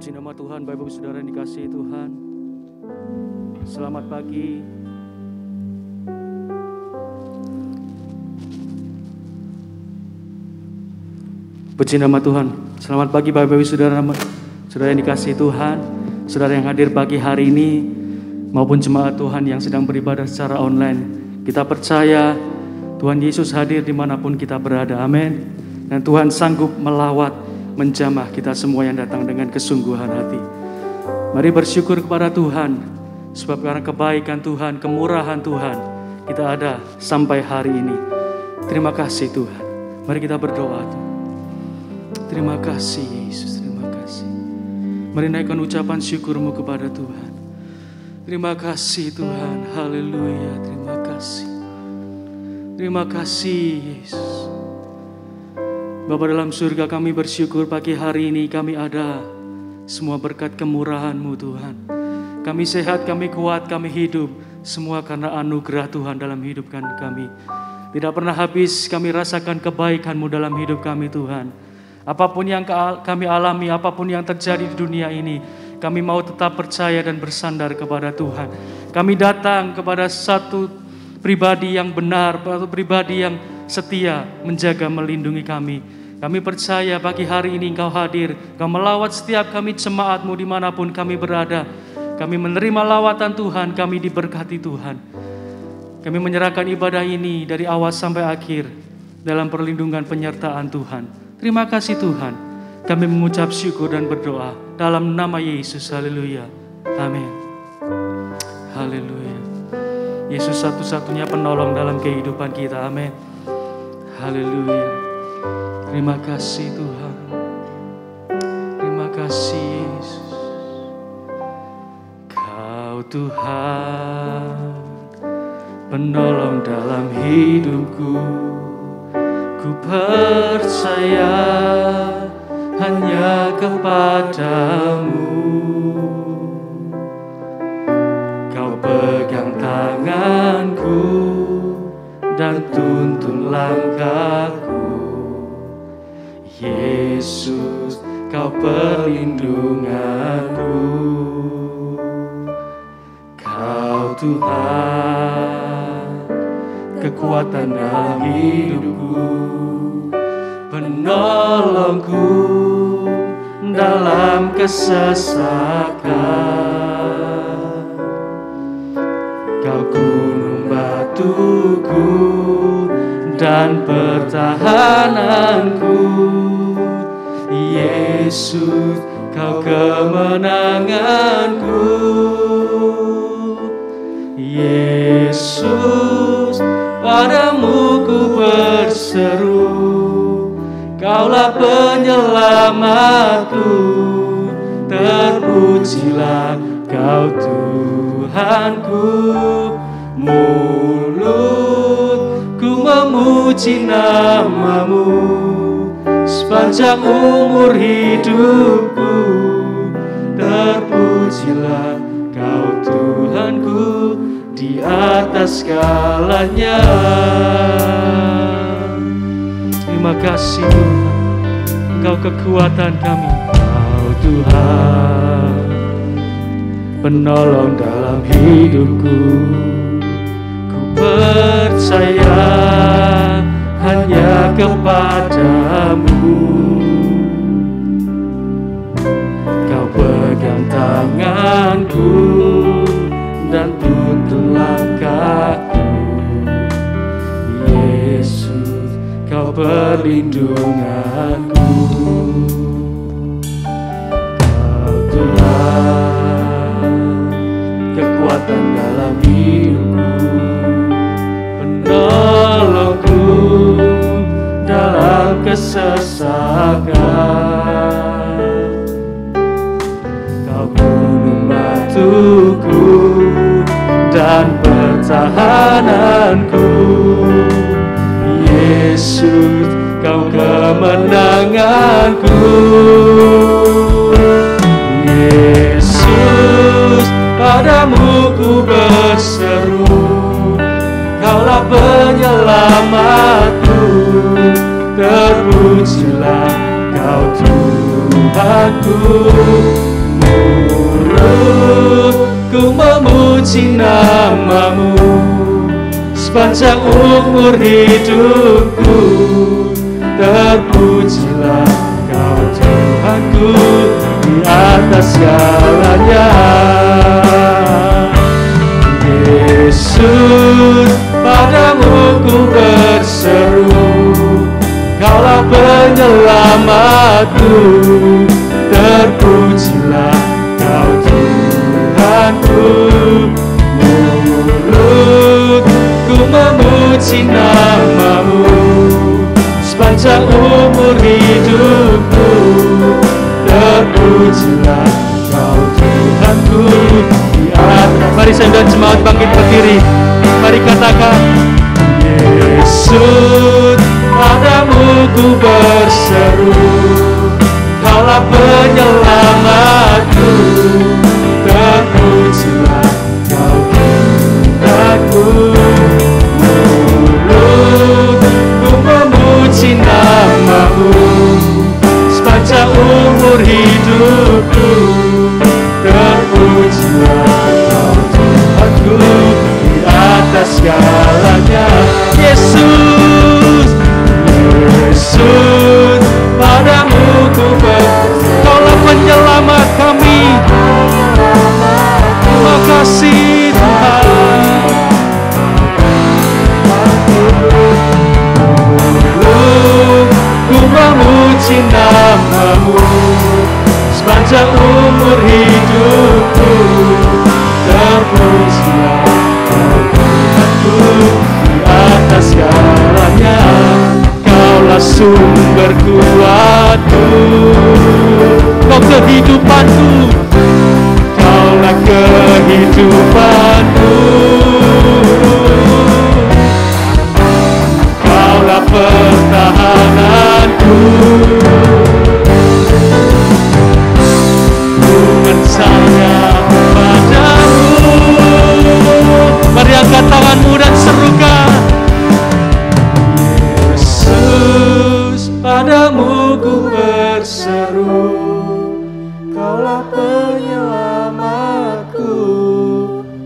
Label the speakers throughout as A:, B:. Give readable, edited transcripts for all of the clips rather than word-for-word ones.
A: Puji nama Tuhan, Bapak Ibu Saudara yang dikasihi Tuhan. Selamat pagi. Puji nama Tuhan. Selamat pagi Bapak Ibu Saudara yang dikasihi Tuhan. Saudara yang hadir pagi hari ini maupun jemaat Tuhan yang sedang beribadah secara online. Kita percaya Tuhan Yesus hadir dimanapun kita berada. Amin. Dan Tuhan sanggup melawat, menjamah kita semua yang datang dengan kesungguhan hati. Mari bersyukur kepada Tuhan, sebab karena kebaikan Tuhan, kemurahan Tuhan, kita ada sampai hari ini. Terima kasih Tuhan. Mari kita berdoa. Terima kasih Yesus, terima kasih. Mari naikkan ucapan syukurmu kepada Tuhan. Terima kasih Tuhan, haleluya, terima kasih. Terima kasih Yesus. Bapa dalam surga, kami bersyukur pagi hari ini kami ada semua berkat kemurahan-Mu Tuhan. Kami sehat, kami kuat, kami hidup, semua karena anugerah Tuhan dalam hidup kami. Tidak pernah habis kami rasakan kebaikan-Mu dalam hidup kami Tuhan. Apapun yang kami alami, apapun yang terjadi di dunia ini, kami mau tetap percaya dan bersandar kepada Tuhan. Kami datang kepada satu pribadi yang benar, satu pribadi yang setia menjaga melindungi kami. Kami percaya pagi hari ini Engkau hadir, Engkau melawat setiap kami jemaat-Mu dimanapun kami berada. Kami menerima lawatan Tuhan, kami diberkati Tuhan. Kami menyerahkan ibadah ini dari awal sampai akhir dalam perlindungan penyertaan Tuhan. Terima kasih Tuhan. Kami mengucap syukur dan berdoa dalam nama Yesus. Haleluya. Amin. Haleluya. Yesus satu-satunya penolong dalam kehidupan kita. Amin. Haleluya. Terima kasih Tuhan. Terima kasih Yesus. Kau Tuhan, penolong dalam hidupku. Ku percaya hanya kepadamu. Kau pegang tanganku dan tuntun langkahku. Yesus, Kau perlindunganku. Kau Tuhan, kekuatan dalam hidupku, penolongku dalam kesesakan. Kau gunung batuku dan pertahananku. Yesus, Kau kemenanganku. Yesus, padamu ku berseru. Kaulah penyelamatku. Terpujilah Kau Tuhanku. Mulutku memuji nama-Mu sepanjang umur hidupku. Terpujilah Kau Tuhanku di atas segalanya. Terima kasih Tuhan, Engkau kekuatan kami. Kau Tuhan, penolong dalam hidupku. Ku percaya hanya kepadamu. Kau pegang tanganku dan tuntun langkahku. Yesus, Kau perlindunganku. Kau Tuhan, kekuatan dalam hidupku, penolongku dalam kesesakan. Kau gunung batuku dan pertahananku. Yesus, Kau kemenanganku. Yesus, padamu ku berseru. Kaulah penyelamatku. Terpujilah Kau Tuhanku. memuji namamu sepanjang umur hidupku. Terpujilah Kau Tuhanku di atas segalanya. Yesus, padamu ku berseru, Kaulah penyelamatku. Terpujilah Kau Tuhanku. Mulutku memuji namamu sepanjang umur hidupku. Terpujilah Kau Tuhanku di atas. Mari saya dan jemaat bangkit berdiri. Mari katakan, Yesus, padamu ku berseru, Kaulah penyelamatku. Terpujilah Kau Tuhanku. Mulutku memuji namamu sepanjang umur hidupku. Terpujilah Kau Tuhanku di atas segalanya. Yesus, Yesus, padamu ku berseru, Kaulah penyelamat kami. Terima kasih Tuhan. Ku memuji namamu sepanjang umur hidupku. Terpujilah Kau Tuhanku di atas segalanya. Kaulah sumber kuatku, Kau kehidupanku, Kaulah kehidupanku, Kaulah pertahananku. Ku percaya padamu. Mari angkat tanganmu dan serukan, Yesus, padamu ku berseru, Kaulah penyelamatku.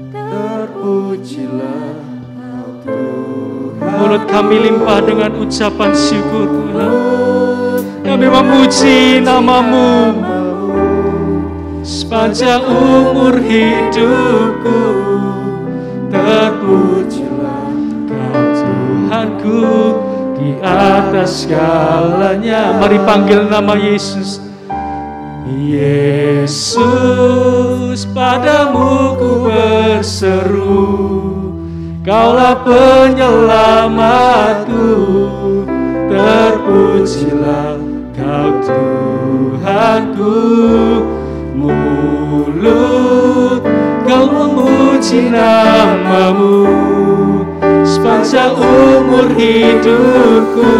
A: Terpujilah Kau Tuhan. Mulut kami limpah dengan ucapan syukur Tuhan. Kami memuji namamu sepanjang umur hidupku. Terpujilah Kau Tuhanku di atas segalanya. Mari panggil nama Yesus. Yesus, padamu ku berseru, Kaulah penyelamatku. Terpujilah Kau Tuhanku. Mulut Kau memuji namamu sepanjang umur hidupku.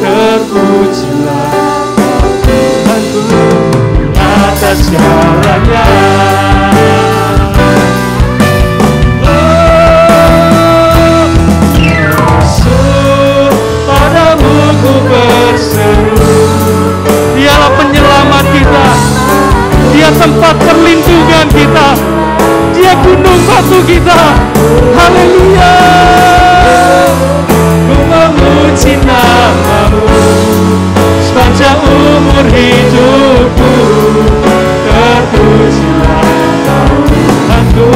A: Terpujilah Kau Tuhanku di atas segalanya. Dialah penyelamat kita, Dia tempat perlindungan kita, Dia gunung batu kita. Haleluya. Ku memuji namamu sepanjang umur hidupku. Terpujilah Kau Tuhanku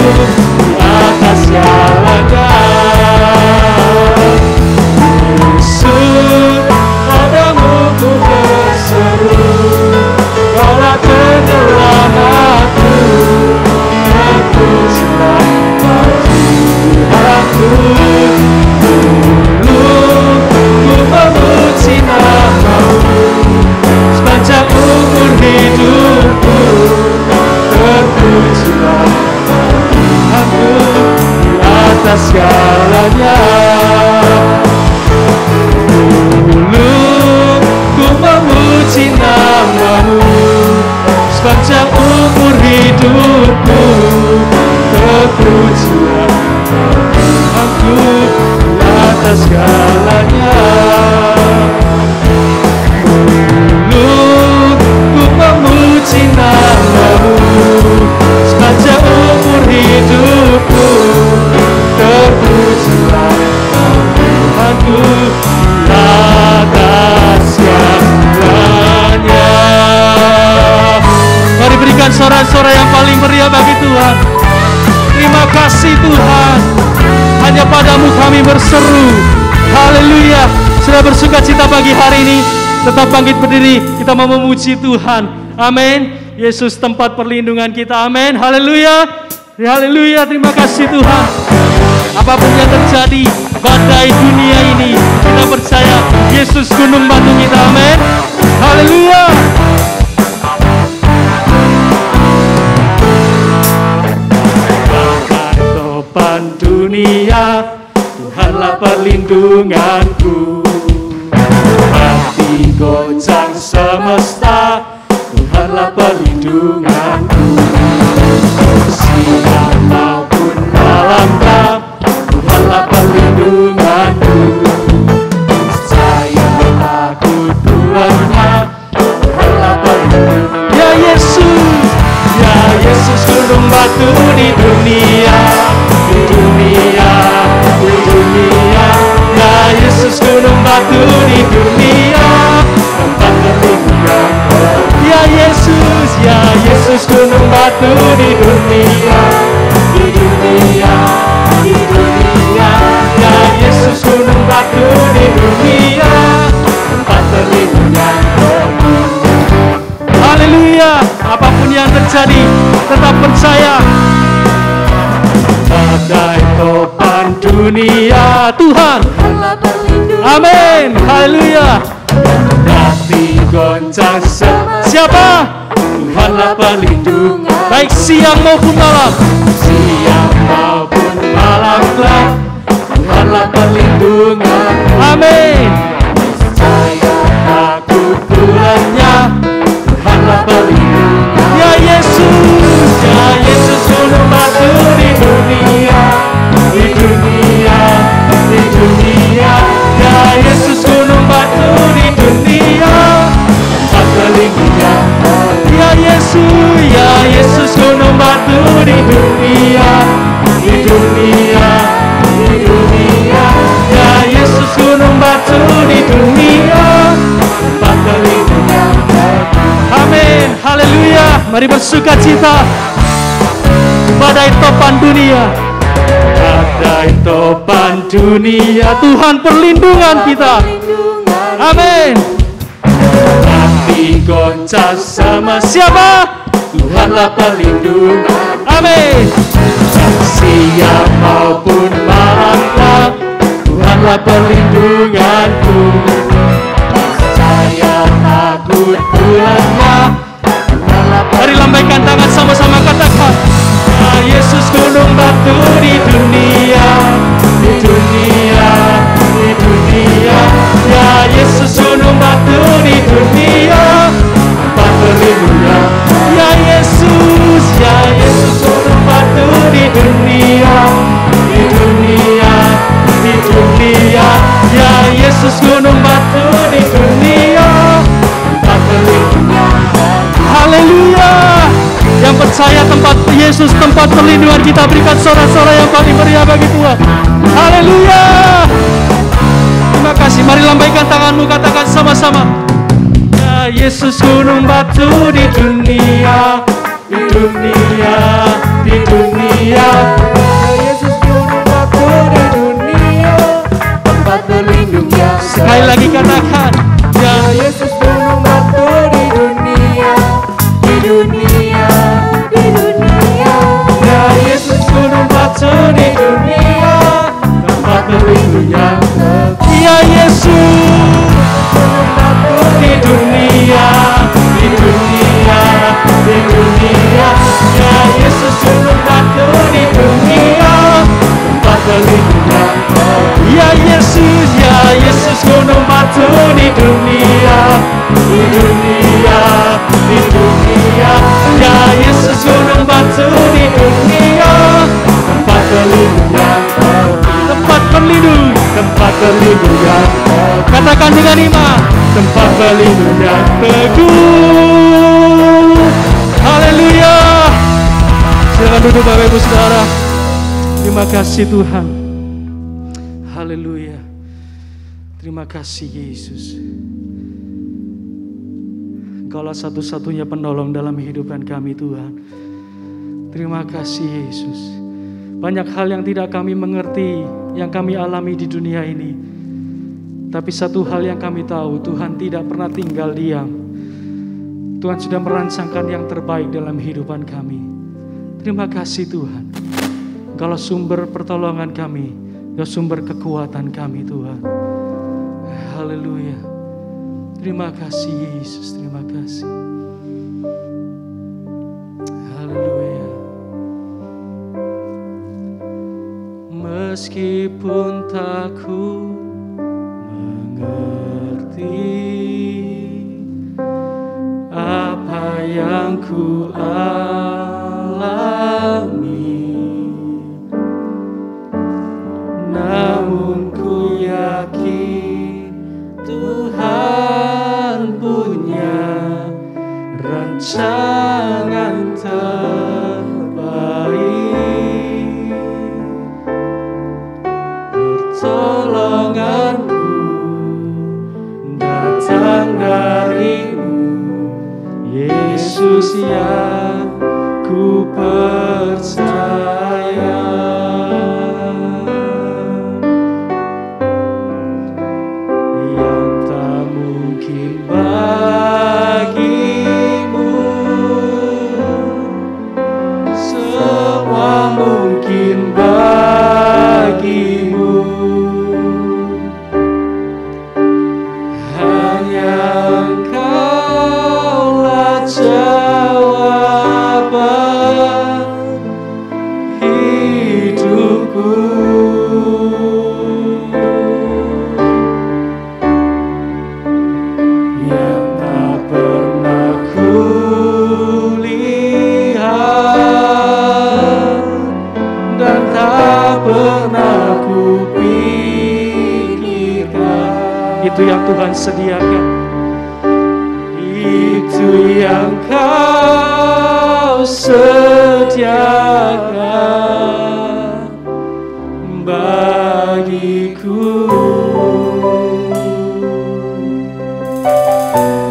A: di atas segalanya. Yesus, padamu ku berseru, Kaulah penyelamatku. Terpujilah Kau Tuhanku. Mulutku memuji namamu sepanjang umur hidupku. Terpujilah Kau Tuhanku di atas segalanya. Mulutku memuji namamu sepanjang umur hidupku. Terpujilah Tuhanku di atas segalanya. Mulutku memuji namamu sepanjang umur hidupku. sorak-sorai yang paling meriah bagi Tuhan. Terima kasih Tuhan. Hanya padamu kami berseru. Haleluya. Sudah bersuka cita pagi hari ini, tetap bangkit berdiri. Kita mau memuji Tuhan. Amin. Yesus tempat perlindungan kita. Amin. Haleluya. Haleluya. Terima kasih Tuhan. Apapun yang terjadi, badai dunia ini, kita percaya Yesus gunung batu kita. Amin. Haleluya. Badai topan dunia, Tuhanlah perlindunganku. Hati goncang semesta, Tuhanlah perlindunganku. Siang maupun malam gelap, Tuhanlah perlindunganku. Saya takut Tuhannya, Tuhanlah perlindunganku. Ya Yesus gunung batu di dunia, di dunia, di dunia. Ya Yesus gunung batu di dunia, tempat perlindungan. Ya Yesus gunung batu di dunia, di dunia, di dunia. Ya Yesus gunung batu di dunia, tempat perlindungan. Haleluya. Apapun yang terjadi, tetap percaya. Badai topan dunia, Tuhan. Amin. Haleluya. Hati goncang siapa? Tuhanlah perlindungan. Baik siang maupun malam, siang maupun malam gelap, Tuhanlah perlindungan. Amin. Saya takut Tuhannya, Tuhanlah perlindungan. Ya Yesus gunung batu di dunia, di dunia, di dunia. Ya Yesus gunung batu di dunia, tempat perlindungan. Ya Yesus gunung batu di dunia, di dunia, di dunia. Ya Yesus gunung batu di dunia, tempat perlindungan. Amin. Haleluya. Mari bersuka cita. Badai topan dunia, badai topan dunia, Tuhan perlindungan kita. Amin. Hati goncang sama siapa? Tuhanlah perlindungan. Amin. Siang maupun malam gelap, Tuhanlah perlindunganku. Saya takut Tuhannya. Mari lambaikan tangan sama-sama katakan. Ya Yesus gunung batu di dunia, di dunia, di dunia. Ya Yesus gunung batu di dunia, tempat perlindungan. Ya Yesus gunung batu di dunia, di dunia, di dunia. Ya Yesus gunung batu di dunia, tempat perlindungan. Haleluya. Yang percaya tempat Yesus tempat perlindungan kita, berikan sorak-sorai yang paling meriah bagi Tuhan. Haleluya. Terima kasih. Mari lambaikan tanganmu, katakan sama-sama. Ya Yesus gunung batu di dunia, di dunia, di dunia. Ya Yesus gunung batu di dunia, tempat berlindungnya. Sekali lagi katakan. Ya Yesus gunung batu di dunia, di dunia, di dunia. Ya Yesus gunung batu di dunia, tempat berlindungnya. Ya Yesus gunung batu di dunia, di dunia, di dunia. Ya Yesus gunung batu di dunia, tempat berlindungnya. Ya Yesus gunung batu di dunia, di dunia, di dunia. Ya Yesus gunung batu di dunia, tempat perlindungan, tempat perlindungan, tempat perlindungan. Katakan dengan iman, tempat perlindungan teguh. Haleluya. Silakan duduk Bapak Ibu Saudara. Terima kasih Tuhan. Haleluya. Terima kasih Yesus. Engkaulah satu-satunya penolong dalam kehidupan kami Tuhan. Terima kasih Yesus. Banyak hal yang tidak kami mengerti, yang kami alami di dunia ini. Tapi satu hal yang kami tahu, Tuhan tidak pernah tinggal diam. Tuhan sudah merancangkan yang terbaik dalam kehidupan kami. Terima kasih Tuhan. Engkaulah sumber pertolongan kami, Engkau sumber kekuatan kami Tuhan. Haleluya. Terima kasih Yesus, terima kasih. Haleluya. Meskipun tak ku mengerti apa yang ku alami, namun ku yakin Tuhan punya rancangan terbaik. Pertolonganku datang darimu, Yesus yang ku percaya. Yang tak mungkin bagimu, semua mungkin bagimu. Hanya Engkaulah jawaban hidupku. Yang tak pernah kulihat dan tak pernah kupikirkan, itu yang Tuhan sediakan. Itu yang Kau sediakan bagiku.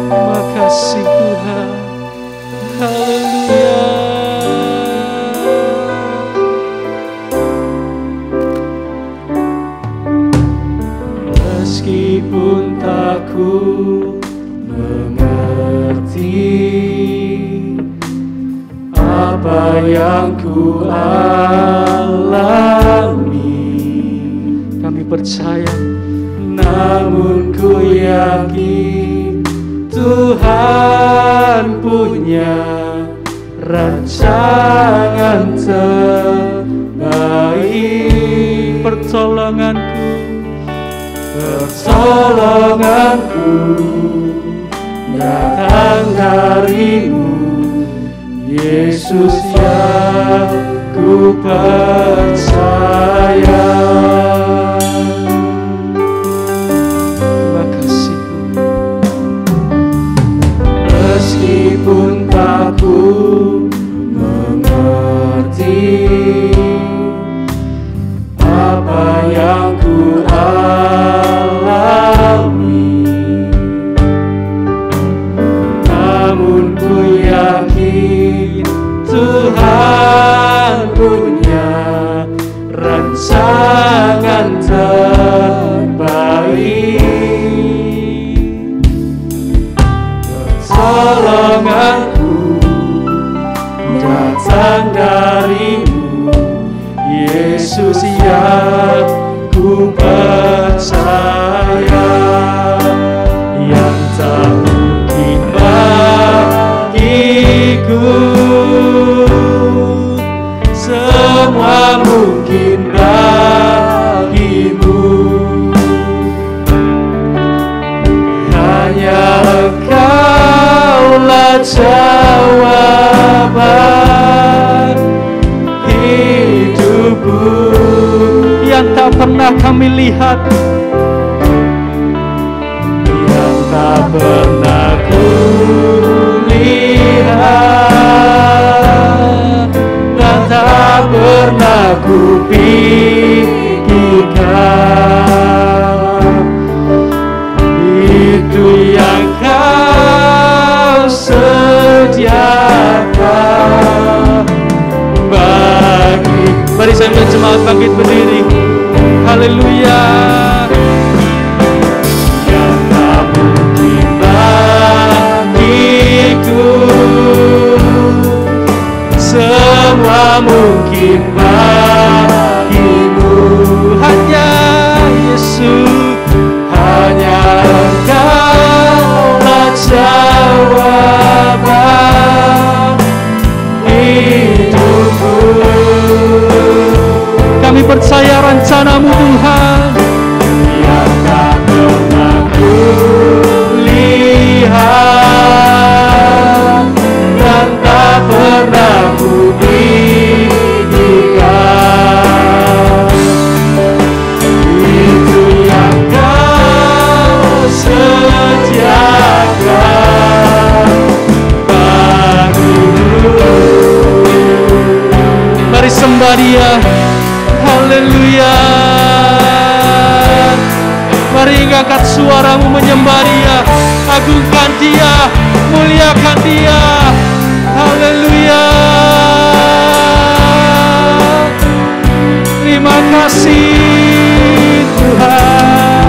A: Terima kasih Tuhan. Haleluya. Meskipun tak ku mengerti apa yang ku alami, kami percaya, namun ku yakin Tuhan punya rancangan terbaik. Pertolonganku datang darimu, Yesus yang ku percaya. Terima kasih. Meskipun tak ku mengerti apa yang ku alami, namun ku yakin Tuhan punya rancangan terbaik. Pertolonganku datang darimu, Yesus yang ku percaya. Yang tak mungkin bagiku, semua mungkin bagimu. Hanya Engkaulah jawaban hidupku. Yang tak pernah kami lihat, yang tak pernah kulihat dan tak pernah kupikirkan, itu yang Kau menyembah Dia. Haleluya. Mari angkat suaramu menyembah Dia, agungkan Dia, muliakan Dia. Haleluya. Terima kasih Tuhan,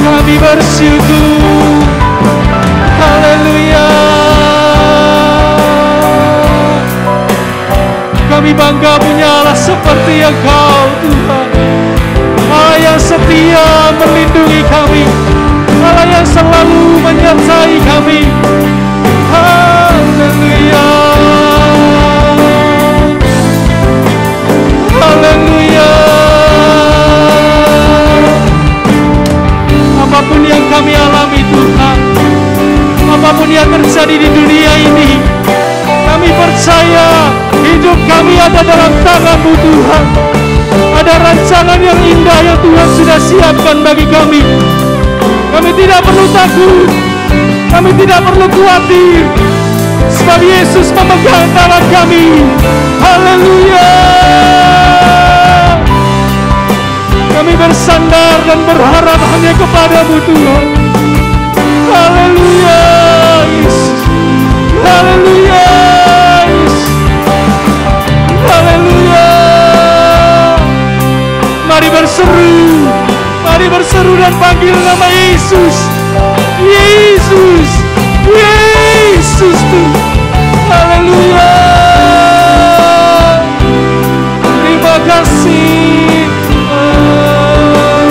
A: kami bersyukur. Haleluya. Kami bangga punya Allah seperti Engkau Tuhan, Allah yang setia melindungi kami, Allah yang selalu menyertai kami. Haleluya. Haleluya. Apapun yang kami alami Tuhan, apapun yang terjadi di dunia ini, kami percaya hidup kami ada dalam tangan-Mu Tuhan. Ada rancangan yang indah yang Tuhan sudah siapkan bagi kami. Kami tidak perlu takut, kami tidak perlu khawatir, sebab Yesus memegang tangan kami. Haleluya. Kami bersandar dan berharap hanya kepada-Mu Tuhan. Haleluya Yesus. Haleluya Yesus. Haleluya. Mari berseru dan panggil nama Yesus. Yesus, Yesus Tuhan. Haleluya. Terima kasih Tuhan.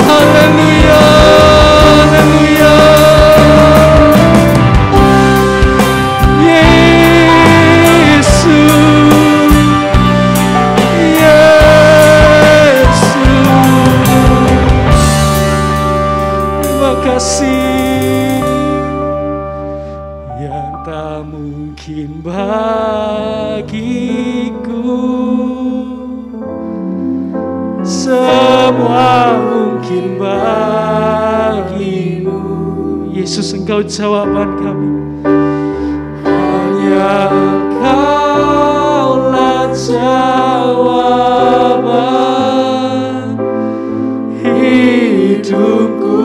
A: Haleluya, haleluya. Yang tak mungkin bagiku, semua mungkin bagimu. Yesus, Engkau jawaban kami. Hanya Engkaulah jawaban hidupku.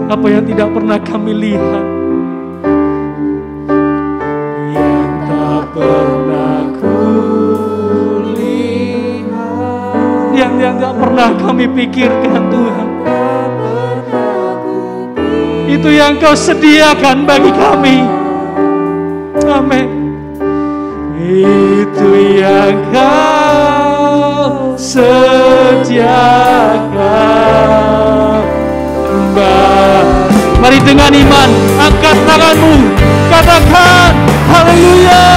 A: Apa yang tidak pernah kami lihat, yang tak pernah kulihat, yang tak pernah kami pikirkan Tuhan, itu yang Kau sediakan bagi kami. Amin. Itu yang Kau sediakan. Mari dengan iman, angkat tanganmu, katakan haleluya.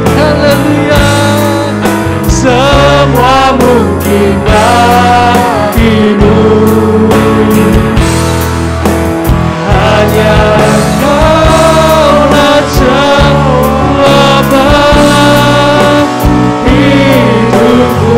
A: Haleluya. Semua mungkin bagimu, hanya Engkaulah jawaban hidupku.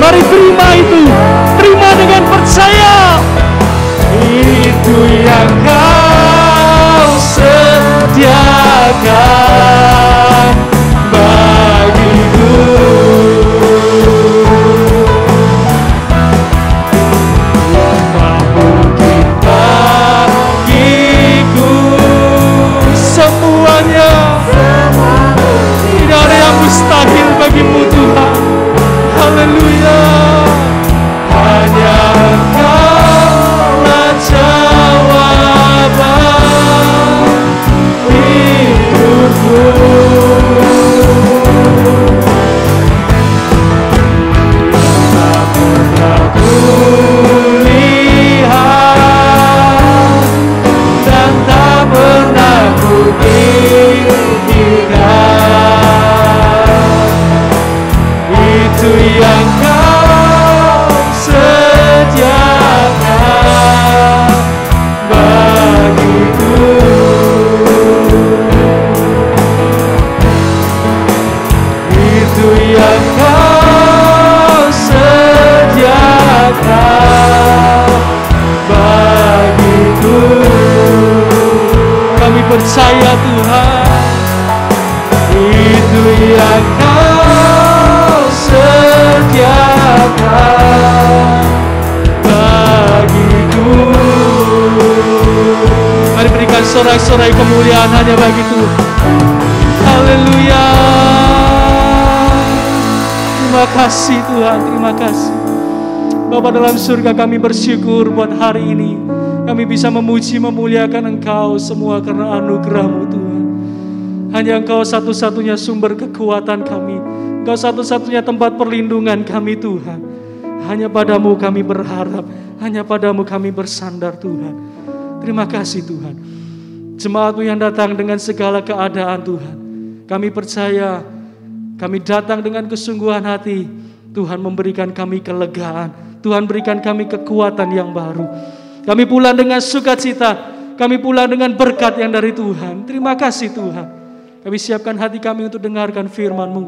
A: Mari terima itu, terima dengan percaya. Itu yang Kau sediakan bagiku. Tak mungkin bagiku, semuanya. Tidak ada yang mustahil bagimu Tuhan. Haleluya. kami percaya Tuhan, itu yang Kau sediakan bagiku. Mari berikan sorak-sorai kemuliaan hanya bagi Tuhan. Haleluya. Terima kasih Tuhan, terima kasih. Bapa dalam surga, kami bersyukur buat hari ini. Kami bisa memuji, memuliakan Engkau semua karena anugerah-Mu Tuhan. Hanya Engkau satu-satunya sumber kekuatan kami. Engkau satu-satunya tempat perlindungan kami Tuhan. Hanya padamu kami berharap. Hanya padamu kami bersandar Tuhan. Terima kasih Tuhan. Jemaat-Mu yang datang dengan segala keadaan Tuhan. Kami percaya, kami datang dengan kesungguhan hati. Tuhan memberikan kami kelegaan. Tuhan berikan kami kekuatan yang baru. Kami pulang dengan sukacita. Kami pulang dengan berkat yang dari Tuhan. Terima kasih Tuhan. Kami siapkan hati kami untuk dengarkan firman-Mu.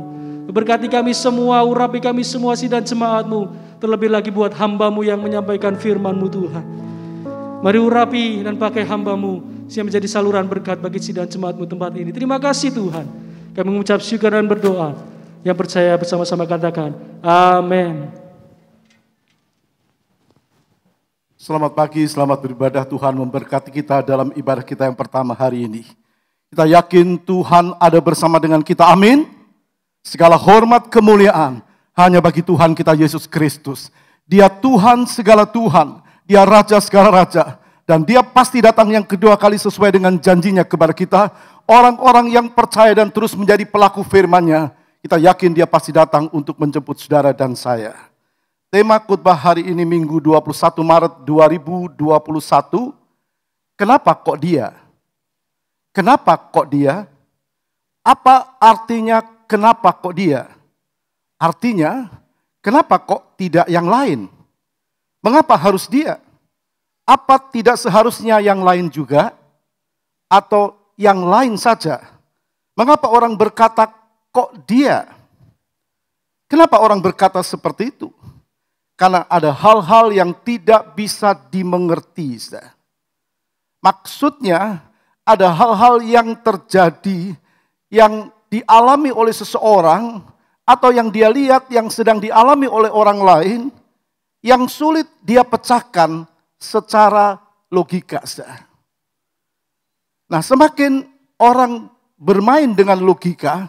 A: Berkati kami semua, urapi kami semua sidang jemaat-Mu. Terlebih lagi buat hamba-Mu yang menyampaikan firman-Mu Tuhan. Mari urapi dan pakai hamba-Mu sehingga menjadi saluran berkat bagi sidang jemaat-Mu tempat ini. Terima kasih Tuhan. Kami mengucap syukur dan berdoa. Yang percaya bersama-sama katakan, amin.
B: Selamat pagi, selamat beribadah. Tuhan memberkati kita dalam ibadah kita yang pertama hari ini. Kita yakin Tuhan ada bersama dengan kita, amin. Segala hormat kemuliaan hanya bagi Tuhan kita Yesus Kristus. Dia Tuhan segala Tuhan, Dia Raja segala Raja. Dan Dia pasti datang yang kedua kali sesuai dengan janjinya kepada kita. Orang-orang yang percaya dan terus menjadi pelaku firman-Nya, kita yakin Dia pasti datang untuk menjemput saudara dan saya. Tema khotbah hari ini Minggu 21 Maret 2021. Kenapa kok dia? Kenapa kok dia? Apa artinya kenapa kok dia? Artinya, kenapa kok tidak yang lain? Mengapa harus dia? Apa tidak seharusnya yang lain juga? Atau yang lain saja? Mengapa orang berkata kok dia? Kenapa orang berkata seperti itu? Karena ada hal-hal yang tidak bisa dimengerti. Maksudnya ada hal-hal yang terjadi, yang dialami oleh seseorang, atau yang dia lihat yang sedang dialami oleh orang lain, yang sulit dia pecahkan secara logika. Nah, semakin orang bermain dengan logika,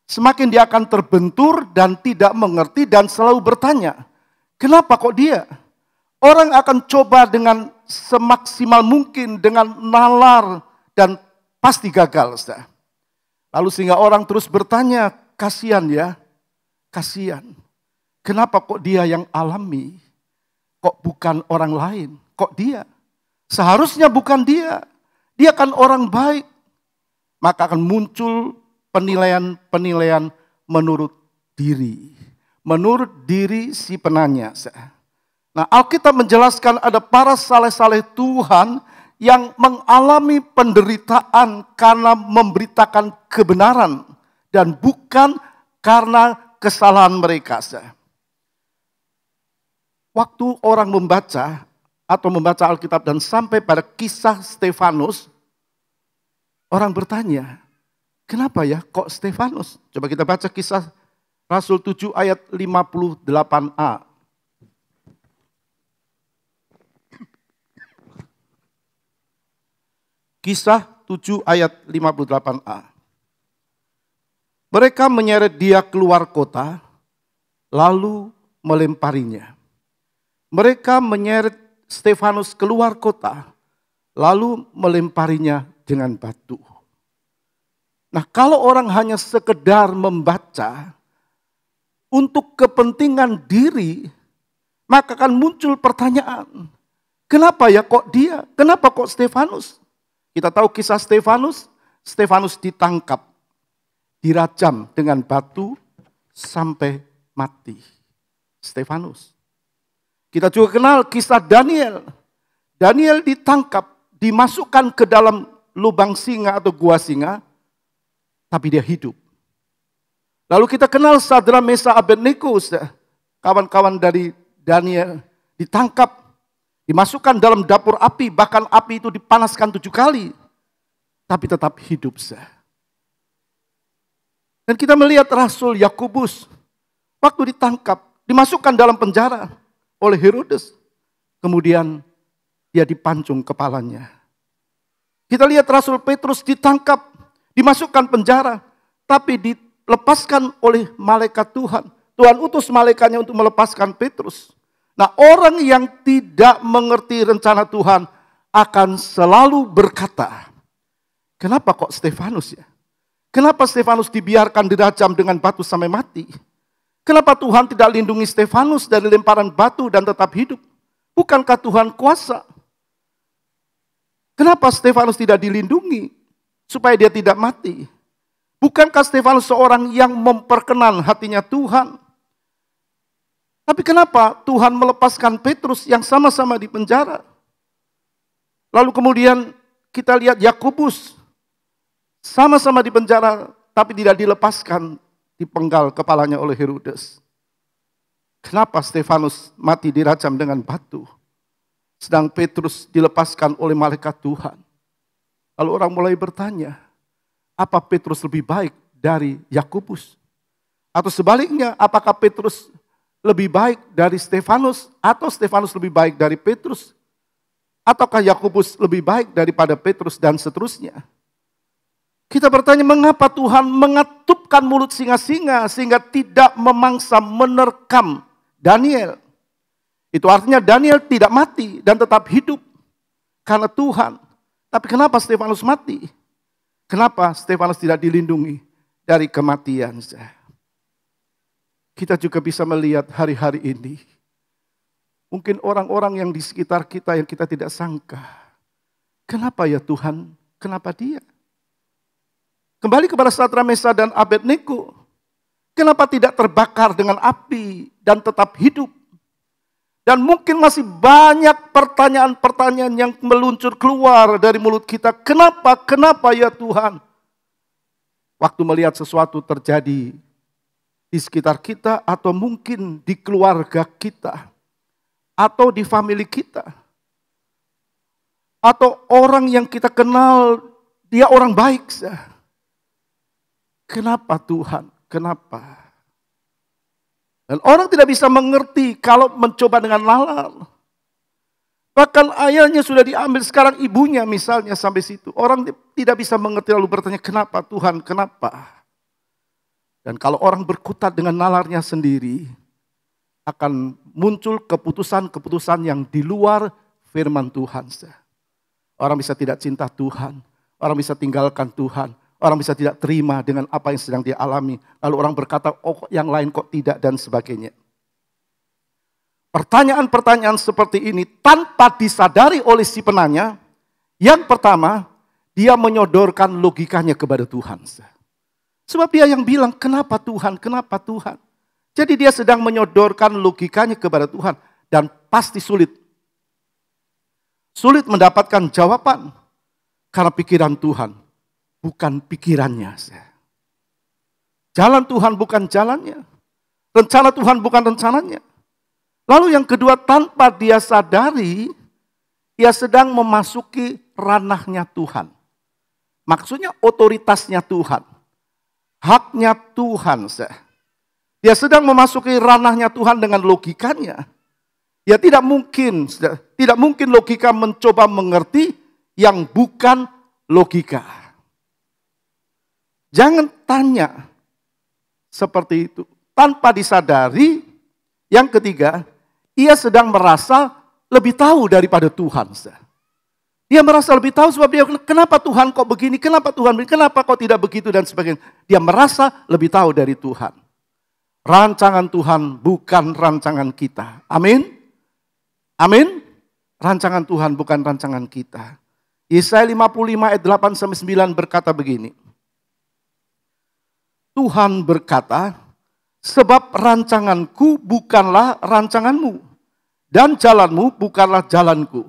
B: semakin dia akan terbentur dan tidak mengerti dan selalu bertanya, kenapa kok dia? Orang akan coba dengan semaksimal mungkin, dengan nalar, dan pasti gagal. Lalu sehingga orang terus bertanya, kasihan ya, kasihan. Kenapa kok dia yang alami? Kok bukan orang lain? Kok dia? Seharusnya bukan dia. Dia kan orang baik. Maka akan muncul penilaian-penilaian menurut diri. Menurut diri si penanya. Nah, Alkitab menjelaskan ada para saleh-saleh Tuhan yang mengalami penderitaan karena memberitakan kebenaran dan bukan karena kesalahan mereka. Waktu orang membaca atau membaca Alkitab dan sampai pada kisah Stefanus, orang bertanya, kenapa ya kok Stefanus? Coba kita baca kisah Rasul 7 ayat 58a. Kisah 7 ayat 58a. Mereka menyeret dia keluar kota, lalu melemparinya. Mereka menyeret Stefanus keluar kota, lalu melemparinya dengan batu. Nah, kalau orang hanya sekedar membaca untuk kepentingan diri, maka akan muncul pertanyaan, kenapa ya kok dia? Kenapa kok Stefanus? Kita tahu kisah Stefanus. Stefanus ditangkap, dirajam dengan batu sampai mati. Stefanus. Kita juga kenal kisah Daniel. Daniel ditangkap, dimasukkan ke dalam lubang singa atau gua singa, tapi dia hidup. Lalu kita kenal Sadra, Mesa, Abednego, kawan-kawan dari Daniel, ditangkap, dimasukkan dalam dapur api, bahkan api itu dipanaskan 7 kali. tapi tetap hidup. Dan kita melihat Rasul Yakobus waktu ditangkap, dimasukkan dalam penjara oleh Herodes. Kemudian dia dipancung kepalanya. Kita lihat Rasul Petrus ditangkap, dimasukkan penjara, tapi dilepaskan oleh malaikat Tuhan. Tuhan utus malaikatnya untuk melepaskan Petrus. Nah, orang yang tidak mengerti rencana Tuhan akan selalu berkata, kenapa kok Stefanus ya? Kenapa Stefanus dibiarkan dirajam dengan batu sampai mati? Kenapa Tuhan tidak lindungi Stefanus dari lemparan batu dan tetap hidup? Bukankah Tuhan kuasa? Kenapa Stefanus tidak dilindungi supaya dia tidak mati? Bukankah Stefanus seorang yang memperkenan hatinya Tuhan? Tapi kenapa Tuhan melepaskan Petrus yang sama-sama di penjara? Lalu kemudian kita lihat Yakobus sama-sama di penjara tapi tidak dilepaskan, dipenggal kepalanya oleh Herodes. Kenapa Stefanus mati dirajam dengan batu, sedang Petrus dilepaskan oleh malaikat Tuhan? Lalu orang mulai bertanya, apa Petrus lebih baik dari Yakobus? Atau sebaliknya, apakah Petrus lebih baik dari Stefanus? Atau Stefanus lebih baik dari Petrus? Ataukah Yakobus lebih baik daripada Petrus dan seterusnya? Kita bertanya, mengapa Tuhan mengatupkan mulut singa-singa sehingga tidak memangsa menerkam Daniel? Itu artinya Daniel tidak mati dan tetap hidup karena Tuhan. Tapi kenapa Stefanus mati? Kenapa Stefanus tidak dilindungi dari kematian? Kita juga bisa melihat hari-hari ini, mungkin orang-orang yang di sekitar kita yang kita tidak sangka. Kenapa ya Tuhan? Kenapa dia? Kembali kepada Sadrak, Mesak dan Abednego. Kenapa tidak terbakar dengan api dan tetap hidup? Dan mungkin masih banyak pertanyaan-pertanyaan yang meluncur keluar dari mulut kita. Kenapa ya Tuhan? Waktu melihat sesuatu terjadi di sekitar kita atau mungkin di keluarga kita. Atau di famili kita. Atau orang yang kita kenal, dia orang baik. Kenapa Tuhan? Kenapa? Dan orang tidak bisa mengerti kalau mencoba dengan nalar. Bahkan ayahnya sudah diambil, sekarang ibunya misalnya sampai situ. Orang tidak bisa mengerti lalu bertanya, kenapa Tuhan, kenapa? Dan kalau orang berkutat dengan nalarnya sendiri, akan muncul keputusan-keputusan yang di luar firman Tuhan. Orang bisa tidak cinta Tuhan, orang bisa tinggalkan Tuhan. Orang bisa tidak terima dengan apa yang sedang dia alami. Lalu orang berkata, oh yang lain kok tidak dan sebagainya. Pertanyaan-pertanyaan seperti ini tanpa disadari oleh si penanya. Yang pertama, dia menyodorkan logikanya kepada Tuhan. Sebab dia yang bilang, kenapa Tuhan, kenapa Tuhan. Jadi dia sedang menyodorkan logikanya kepada Tuhan. Dan pasti sulit. Sulit mendapatkan jawaban. Karena pikiran Tuhan bukan pikirannya. Jalan Tuhan bukan jalannya. Rencana Tuhan bukan rencananya. Lalu yang kedua, tanpa dia sadari, dia sedang memasuki ranahnya Tuhan. Maksudnya otoritasnya Tuhan. Haknya Tuhan. Dia sedang memasuki ranahnya Tuhan dengan logikanya. Ya tidak mungkin logika mencoba mengerti yang bukan logika. Jangan tanya seperti itu. Tanpa disadari, yang ketiga, ia sedang merasa lebih tahu daripada Tuhan. Dia merasa lebih tahu sebab dia, kenapa Tuhan kok begini, kenapa Tuhan begini, kenapa kok tidak begitu dan sebagainya. Dia merasa lebih tahu dari Tuhan. Rancangan Tuhan bukan rancangan kita. Amin. Amin. Rancangan Tuhan bukan rancangan kita. Yesaya 55 ayat 8-9 berkata begini. Tuhan berkata, sebab rancanganku bukanlah rancanganmu, dan jalanmu bukanlah jalanku.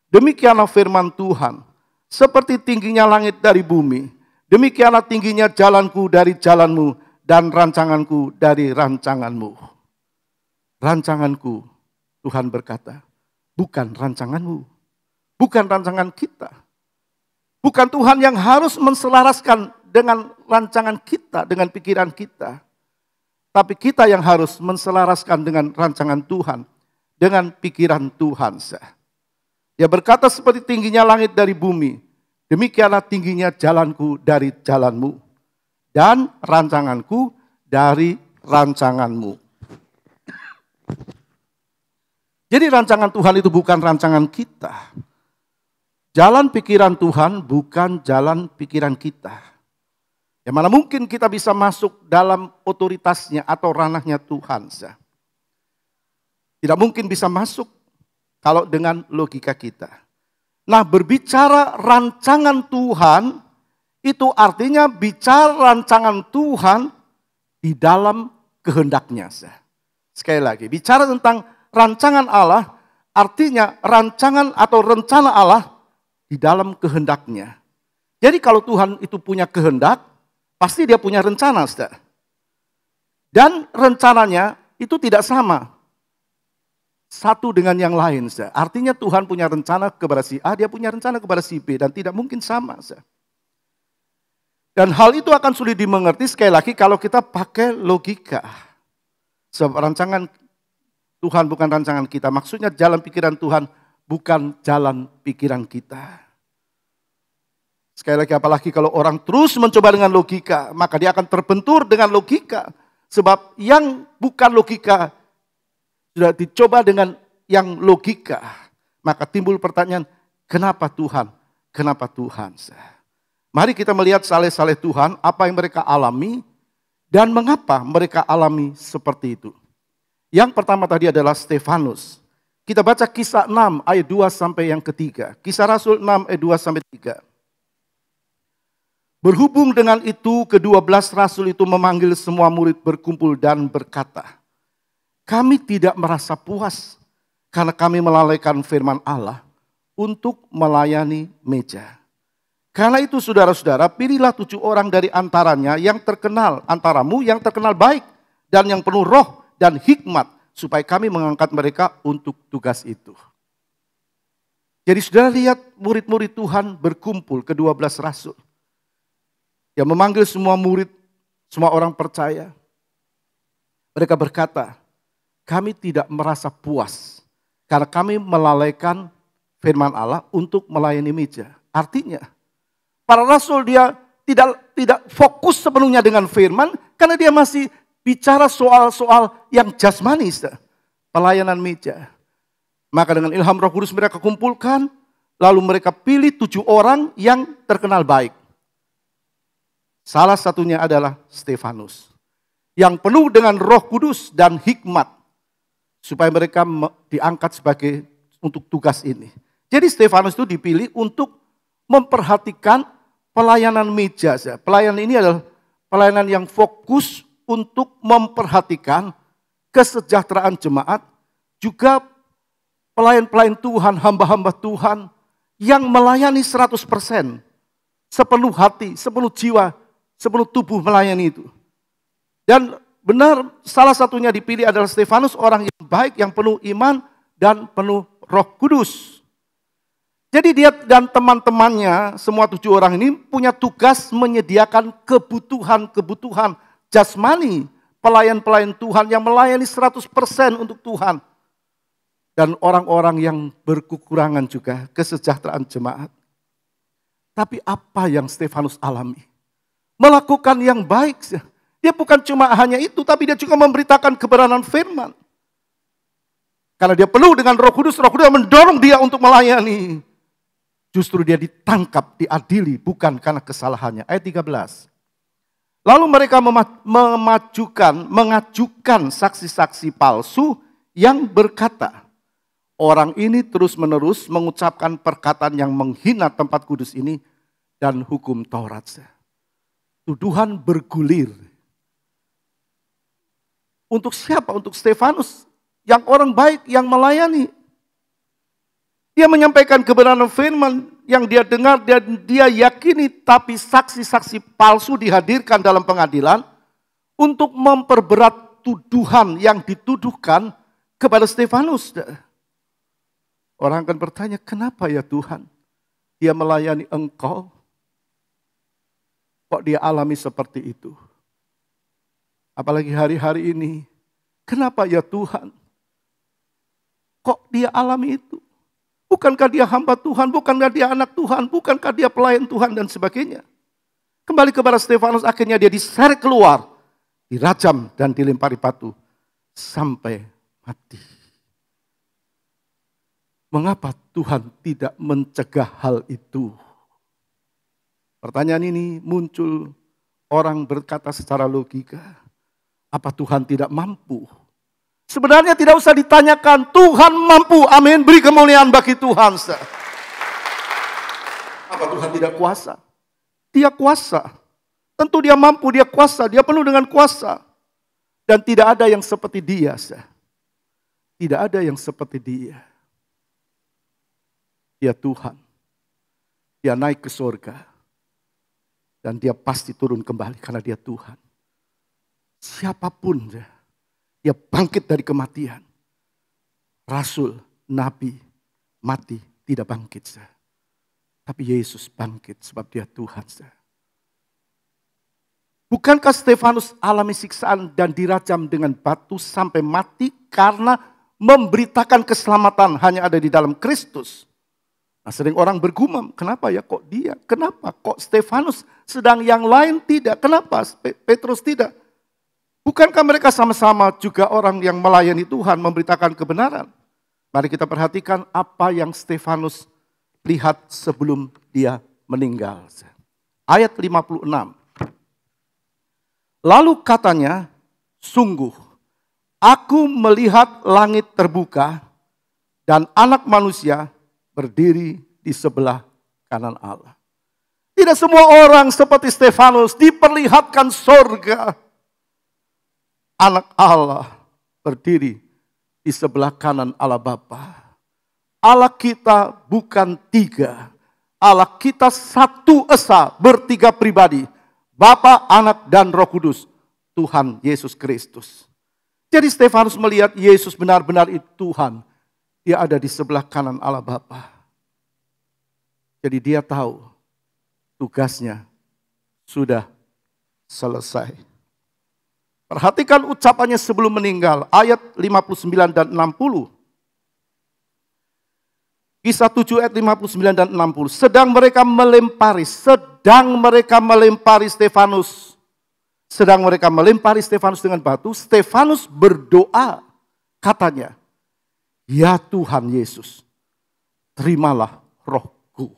B: Demikianlah firman Tuhan, seperti tingginya langit dari bumi, demikianlah tingginya jalanku dari jalanmu, dan rancanganku dari rancanganmu. Rancanganku, Tuhan berkata, bukan rancanganmu, bukan rancangan kita. Bukan Tuhan yang harus menselaraskan dengan rancangan kita, dengan pikiran kita. Tapi kita yang harus menselaraskan dengan rancangan Tuhan, dengan pikiran Tuhan. Dia berkata seperti tingginya langit dari bumi, demikianlah tingginya jalanku dari jalanmu, dan rancanganku dari rancanganmu. Jadi rancangan Tuhan itu bukan rancangan kita. Jalan pikiran Tuhan bukan jalan pikiran kita. Ya mana mungkin kita bisa masuk dalam otoritasnya atau ranahnya Tuhan. Tidak mungkin bisa masuk kalau dengan logika kita. Nah, berbicara rancangan Tuhan, itu artinya bicara rancangan Tuhan di dalam kehendaknya. Sekali lagi, bicara tentang rancangan Allah, artinya rancangan atau rencana Allah di dalam kehendaknya. Jadi kalau Tuhan itu punya kehendak, pasti dia punya rencana, saudara. Dan rencananya itu tidak sama satu dengan yang lain, saudara. Artinya Tuhan punya rencana kepada si A, dia punya rencana kepada si B, dan tidak mungkin sama, saudara. Dan hal itu akan sulit dimengerti sekali lagi kalau kita pakai logika. Sebab rancangan Tuhan bukan rancangan kita. Maksudnya jalan pikiran Tuhan bukan jalan pikiran kita. Sekali lagi, apalagi kalau orang terus mencoba dengan logika, maka dia akan terbentur dengan logika. Sebab yang bukan logika sudah dicoba dengan yang logika. Maka timbul pertanyaan, kenapa Tuhan? Kenapa Tuhan? Mari kita melihat saleh-saleh Tuhan, apa yang mereka alami, dan mengapa mereka alami seperti itu. Yang pertama tadi adalah Stefanus. Kita baca kisah 6 ayat 2 sampai yang ketiga. Kisah Rasul 6 ayat 2 sampai 3. Berhubung dengan itu, ke-12 Rasul itu memanggil semua murid berkumpul dan berkata, kami tidak merasa puas karena kami melalaikan firman Allah untuk melayani meja. Karena itu saudara-saudara, pilihlah 7 orang dari antaranya yang terkenal, antaramu yang terkenal baik dan yang penuh roh dan hikmat, supaya kami mengangkat mereka untuk tugas itu. Jadi saudara lihat murid-murid Tuhan berkumpul, ke-12 Rasul. Yang memanggil semua murid, semua orang percaya. Mereka berkata, kami tidak merasa puas karena kami melalaikan firman Allah untuk melayani meja. Artinya, para rasul dia tidak fokus sepenuhnya dengan firman karena dia masih bicara soal-soal yang jasmani, pelayanan meja. Maka dengan ilham Roh Kudus mereka kumpulkan, lalu mereka pilih 7 orang yang terkenal baik. Salah satunya adalah Stefanus, yang penuh dengan Roh Kudus dan hikmat, supaya mereka diangkat sebagai untuk tugas ini. Jadi Stefanus itu dipilih untuk memperhatikan pelayanan meja. Pelayanan ini adalah pelayanan yang fokus untuk memperhatikan kesejahteraan jemaat, juga pelayan-pelayan Tuhan, hamba-hamba Tuhan yang melayani 100%, sepenuh hati, sepenuh jiwa, sepenuh tubuh melayani itu. Dan benar salah satunya dipilih adalah Stefanus, orang yang baik, yang penuh iman dan penuh Roh Kudus. Jadi dia dan teman-temannya, semua 7 orang ini punya tugas menyediakan kebutuhan-kebutuhan jasmani, pelayan-pelayan Tuhan yang melayani 100% untuk Tuhan. Dan orang-orang yang berkekurangan juga, kesejahteraan jemaat. Tapi apa yang Stefanus alami? Melakukan yang baik. Dia bukan cuma hanya itu, tapi dia juga memberitakan kebenaran firman. Karena dia penuh dengan Roh Kudus mendorong dia untuk melayani. Justru dia ditangkap, diadili, bukan karena kesalahannya. Ayat 13. Lalu mereka mengajukan saksi-saksi palsu yang berkata, orang ini terus-menerus mengucapkan perkataan yang menghina tempat kudus ini dan hukum Taurat. Tuduhan bergulir. Untuk siapa? Untuk Stefanus, yang orang baik, yang melayani. Dia menyampaikan kebenaran firman yang dia dengar dan dia yakini, tapi saksi-saksi palsu dihadirkan dalam pengadilan untuk memperberat tuduhan yang dituduhkan kepada Stefanus. Orang akan bertanya, kenapa ya Tuhan? dia melayani engkau, kok dia alami seperti itu? Apalagi hari-hari ini, kenapa ya Tuhan? Kok dia alami itu? Bukankah dia hamba Tuhan, bukankah dia anak Tuhan, bukankah dia pelayan Tuhan dan sebagainya. Kembali kepada Stefanus, akhirnya dia diseret keluar, dirajam dan dilempari batu sampai mati. Mengapa Tuhan tidak mencegah hal itu? Pertanyaan ini muncul, orang berkata secara logika, apa Tuhan tidak mampu? Sebenarnya tidak usah ditanyakan, Tuhan mampu, amin, beri kemuliaan bagi Tuhan. Apa Tuhan tidak kuasa? Dia kuasa. Tentu dia mampu, dia kuasa, dia penuh dengan kuasa. Dan tidak ada yang seperti dia. Tidak ada yang seperti dia. Dia Tuhan. Dia naik ke surga. Dan dia pasti turun kembali karena dia Tuhan. Siapapun dia bangkit dari kematian. Rasul, nabi, mati, tidak bangkit. Tapi Yesus bangkit sebab dia Tuhan. Bukankah Stefanus alami siksaan dan dirajam dengan batu sampai mati karena memberitakan keselamatan hanya ada di dalam Kristus? Nah, sering orang bergumam, kenapa ya kok dia? Kenapa kok Stefanus sedang yang lain tidak? Kenapa Petrus tidak? Bukankah mereka sama-sama juga orang yang melayani Tuhan, memberitakan kebenaran? Mari kita perhatikan apa yang Stefanus lihat sebelum dia meninggal. Ayat 56. Lalu katanya, sungguh aku melihat langit terbuka dan anak manusia berdiri di sebelah kanan Allah. Tidak semua orang seperti Stefanus diperlihatkan surga. Anak Allah berdiri di sebelah kanan Allah Bapa. Allah kita bukan tiga. Allah kita satu esa, bertiga pribadi. Bapa, Anak, dan Roh Kudus. Tuhan Yesus Kristus. Jadi Stefanus melihat Yesus benar-benar itu Tuhan. Dia ada di sebelah kanan Allah Bapa. Jadi dia tahu tugasnya sudah selesai. Perhatikan ucapannya sebelum meninggal. Ayat 59 dan 60. Kisah 7 ayat 59 dan 60. Sedang mereka melempari Stefanus. Sedang mereka melempari Stefanus dengan batu. Stefanus berdoa. Katanya, ya Tuhan Yesus, terimalah rohku.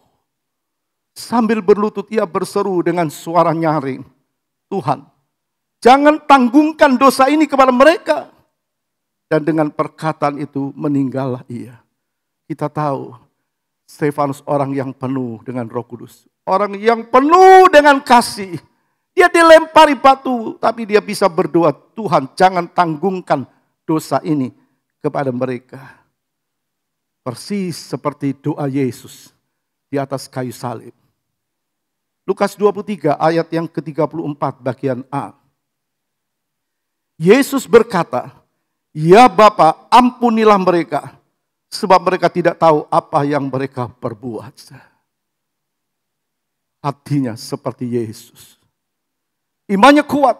B: Sambil berlutut ia berseru dengan suara nyaring. Tuhan, jangan tanggungkan dosa ini kepada mereka. Dan dengan perkataan itu meninggallah ia. Kita tahu Stefanus orang yang penuh dengan Roh Kudus. Orang yang penuh dengan kasih. Dia dilempari batu tapi dia bisa berdoa, Tuhan jangan tanggungkan dosa ini kepada mereka. Persis seperti doa Yesus di atas kayu salib. Lukas 23 ayat yang ke-34 bagian A. Yesus berkata, ya Bapa, ampunilah mereka, sebab mereka tidak tahu apa yang mereka perbuat. Hatinya seperti Yesus. Imannya kuat.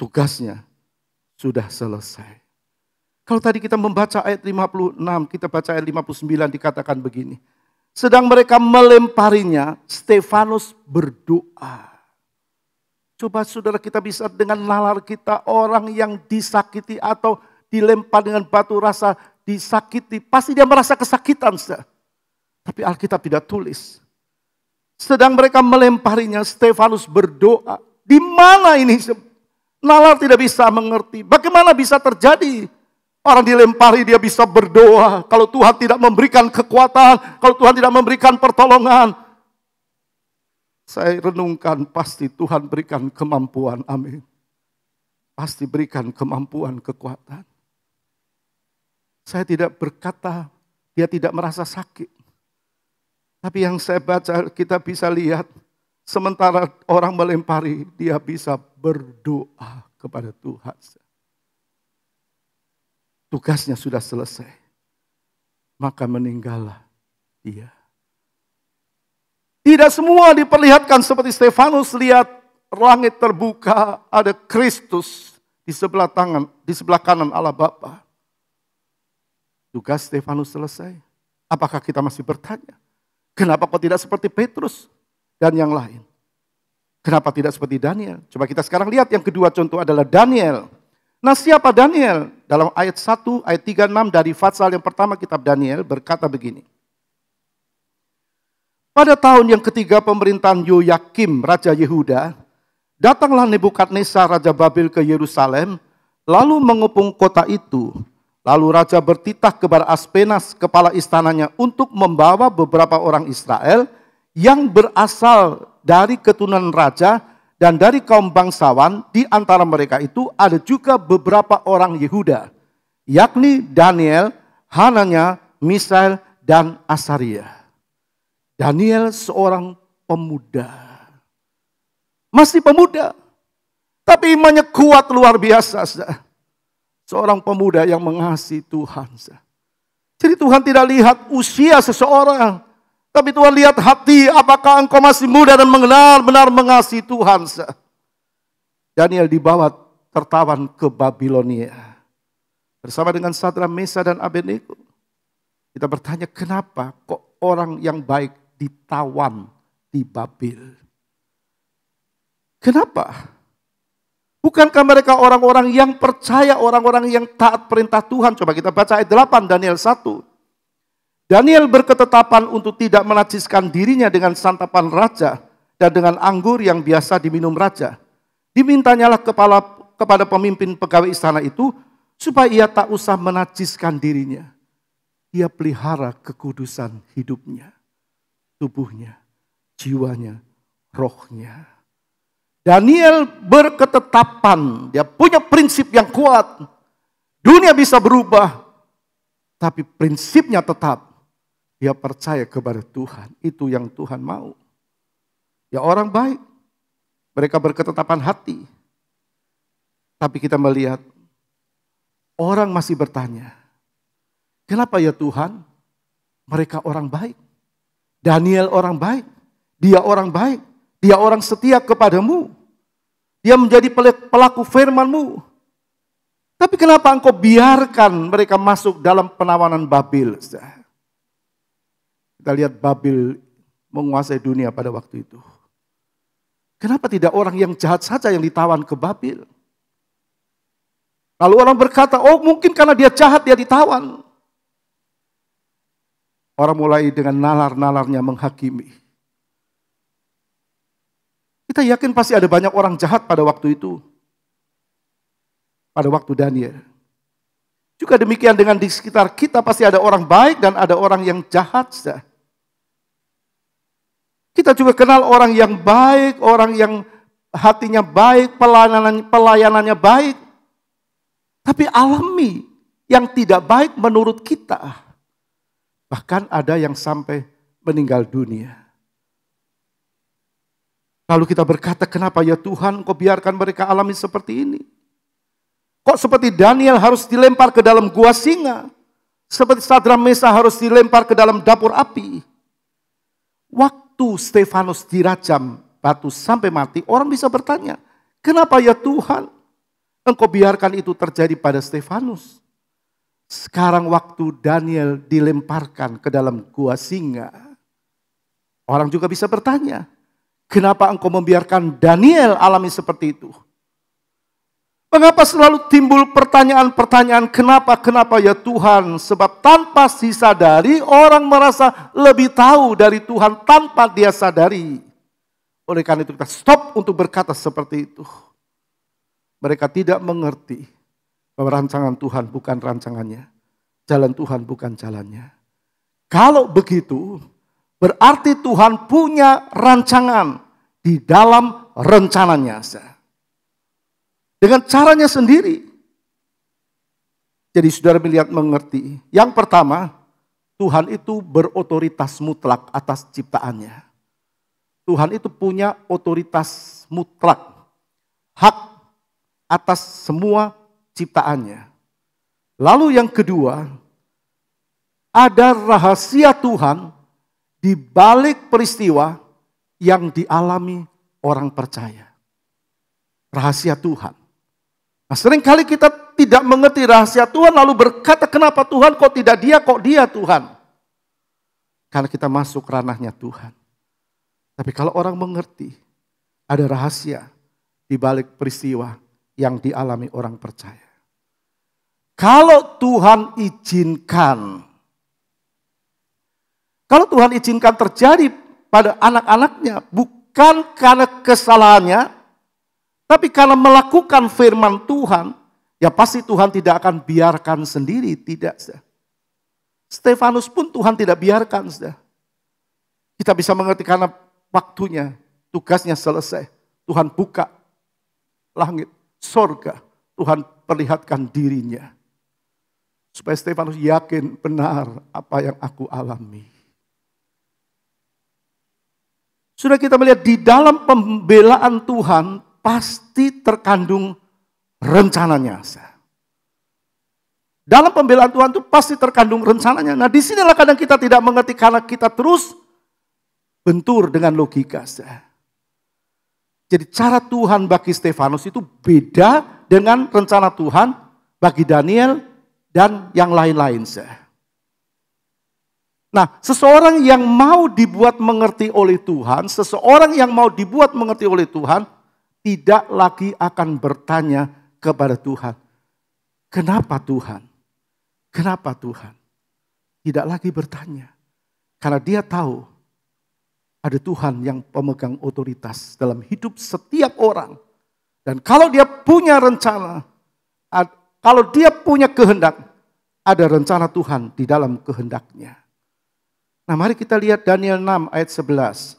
B: Tugasnya sudah selesai. Kalau tadi kita membaca ayat 56, kita baca ayat 59 dikatakan begini. Sedang mereka melemparinya, Stefanus berdoa. Coba saudara kita bisa dengan nalar kita, orang yang disakiti atau dilempar dengan batu rasa disakiti, pasti dia merasa kesakitan. Tapi Alkitab tidak tulis. Sedang mereka melemparinya, Stefanus berdoa. Di mana ini? Nalar tidak bisa mengerti. Bagaimana bisa terjadi? Orang dilempari dia bisa berdoa. Kalau Tuhan tidak memberikan kekuatan, kalau Tuhan tidak memberikan pertolongan. Saya renungkan pasti Tuhan berikan kemampuan, amin. Pasti berikan kemampuan, kekuatan. Saya tidak berkata dia tidak merasa sakit. Tapi yang saya baca kita bisa lihat sementara orang melempari dia bisa berdoa kepada Tuhan. Tugasnya sudah selesai. Maka meninggallah dia. Tidak semua diperlihatkan seperti Stefanus lihat langit terbuka, ada Kristus di sebelah kanan Allah Bapa. Tugas Stefanus selesai. Apakah kita masih bertanya, kenapa kok tidak seperti Petrus dan yang lain? Kenapa tidak seperti Daniel? Coba kita sekarang lihat yang kedua contoh adalah Daniel. Nah, siapa Daniel? Dalam ayat 1, ayat 36 dari Fatsal yang pertama kitab Daniel berkata begini. Pada tahun yang ketiga pemerintahan Yoyakim, Raja Yehuda, datanglah Nebukadnezar, Raja Babel ke Yerusalem, lalu mengepung kota itu. Lalu Raja bertitah kepada Aspenas, kepala istananya, untuk membawa beberapa orang Israel yang berasal dari keturunan raja dan dari kaum bangsawan. Di antara mereka itu ada juga beberapa orang Yehuda, yakni Daniel, Hananya, Misael, dan Asaria. Daniel seorang pemuda. Masih pemuda. Tapi imannya kuat luar biasa. Seorang pemuda yang mengasihi Tuhan. Jadi Tuhan tidak lihat usia seseorang. Tapi Tuhan lihat hati. Apakah engkau masih muda dan benar-benar mengasihi Tuhan. Daniel dibawa tertawan ke Babilonia. Bersama dengan Sadrak, Mesak, dan Abednego. Kita bertanya, kenapa kok orang yang baik ditawan di Babel? Kenapa? Bukankah mereka orang-orang yang percaya, orang-orang yang taat perintah Tuhan? Coba kita baca ayat 8 Daniel 1. Daniel berketetapan untuk tidak menajiskan dirinya dengan santapan raja dan dengan anggur yang biasa diminum raja. Dimintanyalah kepada pemimpin pegawai istana itu supaya ia tak usah menajiskan dirinya. Ia pelihara kekudusan hidupnya, tubuhnya, jiwanya, rohnya. Daniel berketetapan, dia punya prinsip yang kuat. Dunia bisa berubah, tapi prinsipnya tetap. Dia percaya kepada Tuhan, itu yang Tuhan mau. Ya orang baik, mereka berketetapan hati. Tapi kita melihat, orang masih bertanya, kenapa ya Tuhan? Mereka orang baik. Daniel orang baik. Dia orang baik. Dia orang setia kepadamu. Dia menjadi pelaku firman-Mu. Tapi kenapa engkau biarkan mereka masuk dalam penawanan Babel? Kita lihat Babel menguasai dunia pada waktu itu. Kenapa tidak orang yang jahat saja yang ditawan ke Babel? Lalu orang berkata, oh mungkin karena dia jahat dia ditawan. Orang mulai dengan nalar-nalarnya menghakimi. Kita yakin pasti ada banyak orang jahat pada waktu itu. Pada waktu Daniel. Juga demikian dengan di sekitar kita pasti ada orang baik dan ada orang yang jahat. Kita juga kenal orang yang baik, orang yang hatinya baik, pelayanannya baik. Tapi alami yang tidak baik menurut kita. Bahkan ada yang sampai meninggal dunia. Lalu kita berkata, kenapa ya Tuhan kau biarkan mereka alami seperti ini? Kok seperti Daniel harus dilempar ke dalam gua singa? Seperti Sadrak, Mesak harus dilempar ke dalam dapur api? Waktu Stefanus dirajam batu sampai mati, orang bisa bertanya, kenapa ya Tuhan engkau biarkan itu terjadi pada Stefanus? Sekarang waktu Daniel dilemparkan ke dalam gua singa, orang juga bisa bertanya, kenapa engkau membiarkan Daniel alami seperti itu? Mengapa selalu timbul pertanyaan-pertanyaan kenapa ya Tuhan? Sebab tanpa disadari orang merasa lebih tahu dari Tuhan tanpa dia sadari. Oleh karena itu kita stop untuk berkata seperti itu. Mereka tidak mengerti bahwa rancangan Tuhan bukan rancangannya. Jalan Tuhan bukan jalannya. Kalau begitu, berarti Tuhan punya rancangan di dalam rencananya. Dengan caranya sendiri. Jadi saudara melihat mengerti. Yang pertama, Tuhan itu berotoritas mutlak atas ciptaannya. Tuhan itu punya otoritas mutlak. Hak atas semua ciptaannya. Lalu yang kedua, ada rahasia Tuhan di balik peristiwa yang dialami orang percaya. Rahasia Tuhan. Nah, seringkali kita tidak mengerti rahasia Tuhan lalu berkata, kenapa Tuhan kok tidak dia, kok dia Tuhan. Karena kita masuk ranahnya Tuhan. Tapi kalau orang mengerti, ada rahasia di balik peristiwa yang dialami orang percaya. Kalau Tuhan izinkan terjadi pada anak-anaknya, bukan karena kesalahannya, tapi karena melakukan firman Tuhan, ya pasti Tuhan tidak akan biarkan sendiri, tidak. Stefanus pun Tuhan tidak biarkan. Kita bisa mengerti karena waktunya, tugasnya selesai. Tuhan buka langit, sorga. Tuhan perlihatkan dirinya. Supaya Stefanus yakin benar apa yang aku alami. Sudah kita melihat di dalam pembelaan Tuhan pasti terkandung rencananya. Dalam pembelaan Tuhan itu pasti terkandung rencananya. Nah, disinilah kadang kita tidak mengerti karena kita terus bentur dengan logika. Jadi cara Tuhan bagi Stefanus itu beda dengan rencana Tuhan bagi Daniel dan yang lain-lain. Nah, seseorang yang mau dibuat mengerti oleh Tuhan, tidak lagi akan bertanya kepada Tuhan, kenapa Tuhan? Kenapa Tuhan? Tidak lagi bertanya. Karena dia tahu ada Tuhan yang pemegang otoritas dalam hidup setiap orang. Dan kalau dia punya rencana, kalau dia punya kehendak, ada rencana Tuhan di dalam kehendaknya. Nah, mari kita lihat Daniel 6 ayat 11.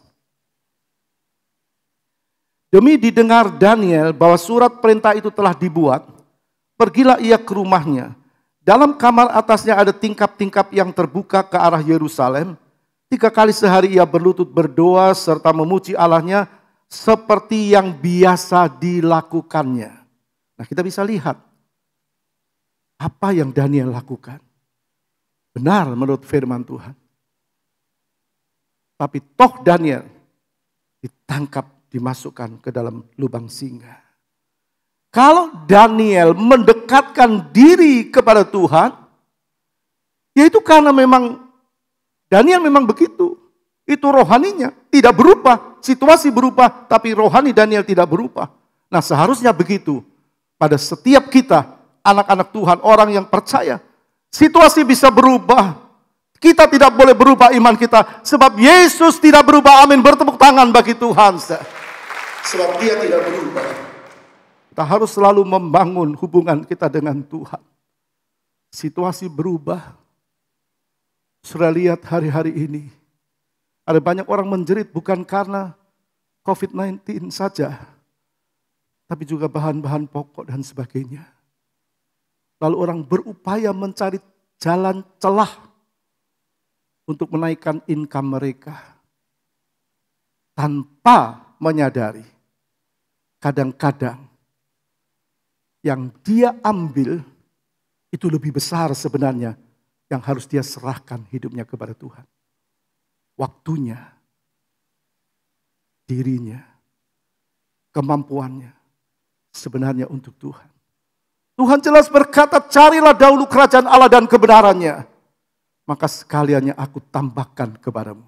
B: Demi didengar Daniel bahwa surat perintah itu telah dibuat, pergilah ia ke rumahnya. Dalam kamar atasnya ada tingkap-tingkap yang terbuka ke arah Yerusalem. 3 kali sehari ia berlutut berdoa serta memuji Allahnya seperti yang biasa dilakukannya. Nah, kita bisa lihat apa yang Daniel lakukan. Benar menurut firman Tuhan. Tapi toh Daniel ditangkap, dimasukkan ke dalam lubang singa. Kalau Daniel mendekatkan diri kepada Tuhan, yaitu karena memang Daniel memang begitu. Itu rohaninya tidak berubah. Situasi berubah, tapi rohani Daniel tidak berubah. Nah, seharusnya begitu pada setiap kita, anak-anak Tuhan, orang yang percaya. Situasi bisa berubah. Kita tidak boleh berubah iman kita. Sebab Yesus tidak berubah. Amin. Bertepuk tangan bagi Tuhan. Sebab dia tidak berubah. Kita harus selalu membangun hubungan kita dengan Tuhan. Situasi berubah. Sudah lihat hari-hari ini. Ada banyak orang menjerit bukan karena COVID-19 saja. Tapi juga bahan-bahan pokok dan sebagainya. Lalu orang berupaya mencari jalan celah untuk menaikkan income mereka. Tanpa menyadari, kadang-kadang yang dia ambil itu lebih besar sebenarnya yang harus dia serahkan hidupnya kepada Tuhan. Waktunya, dirinya, kemampuannya sebenarnya untuk Tuhan. Tuhan jelas berkata, carilah dahulu kerajaan Allah dan kebenarannya. Maka sekaliannya aku tambahkan kepadamu.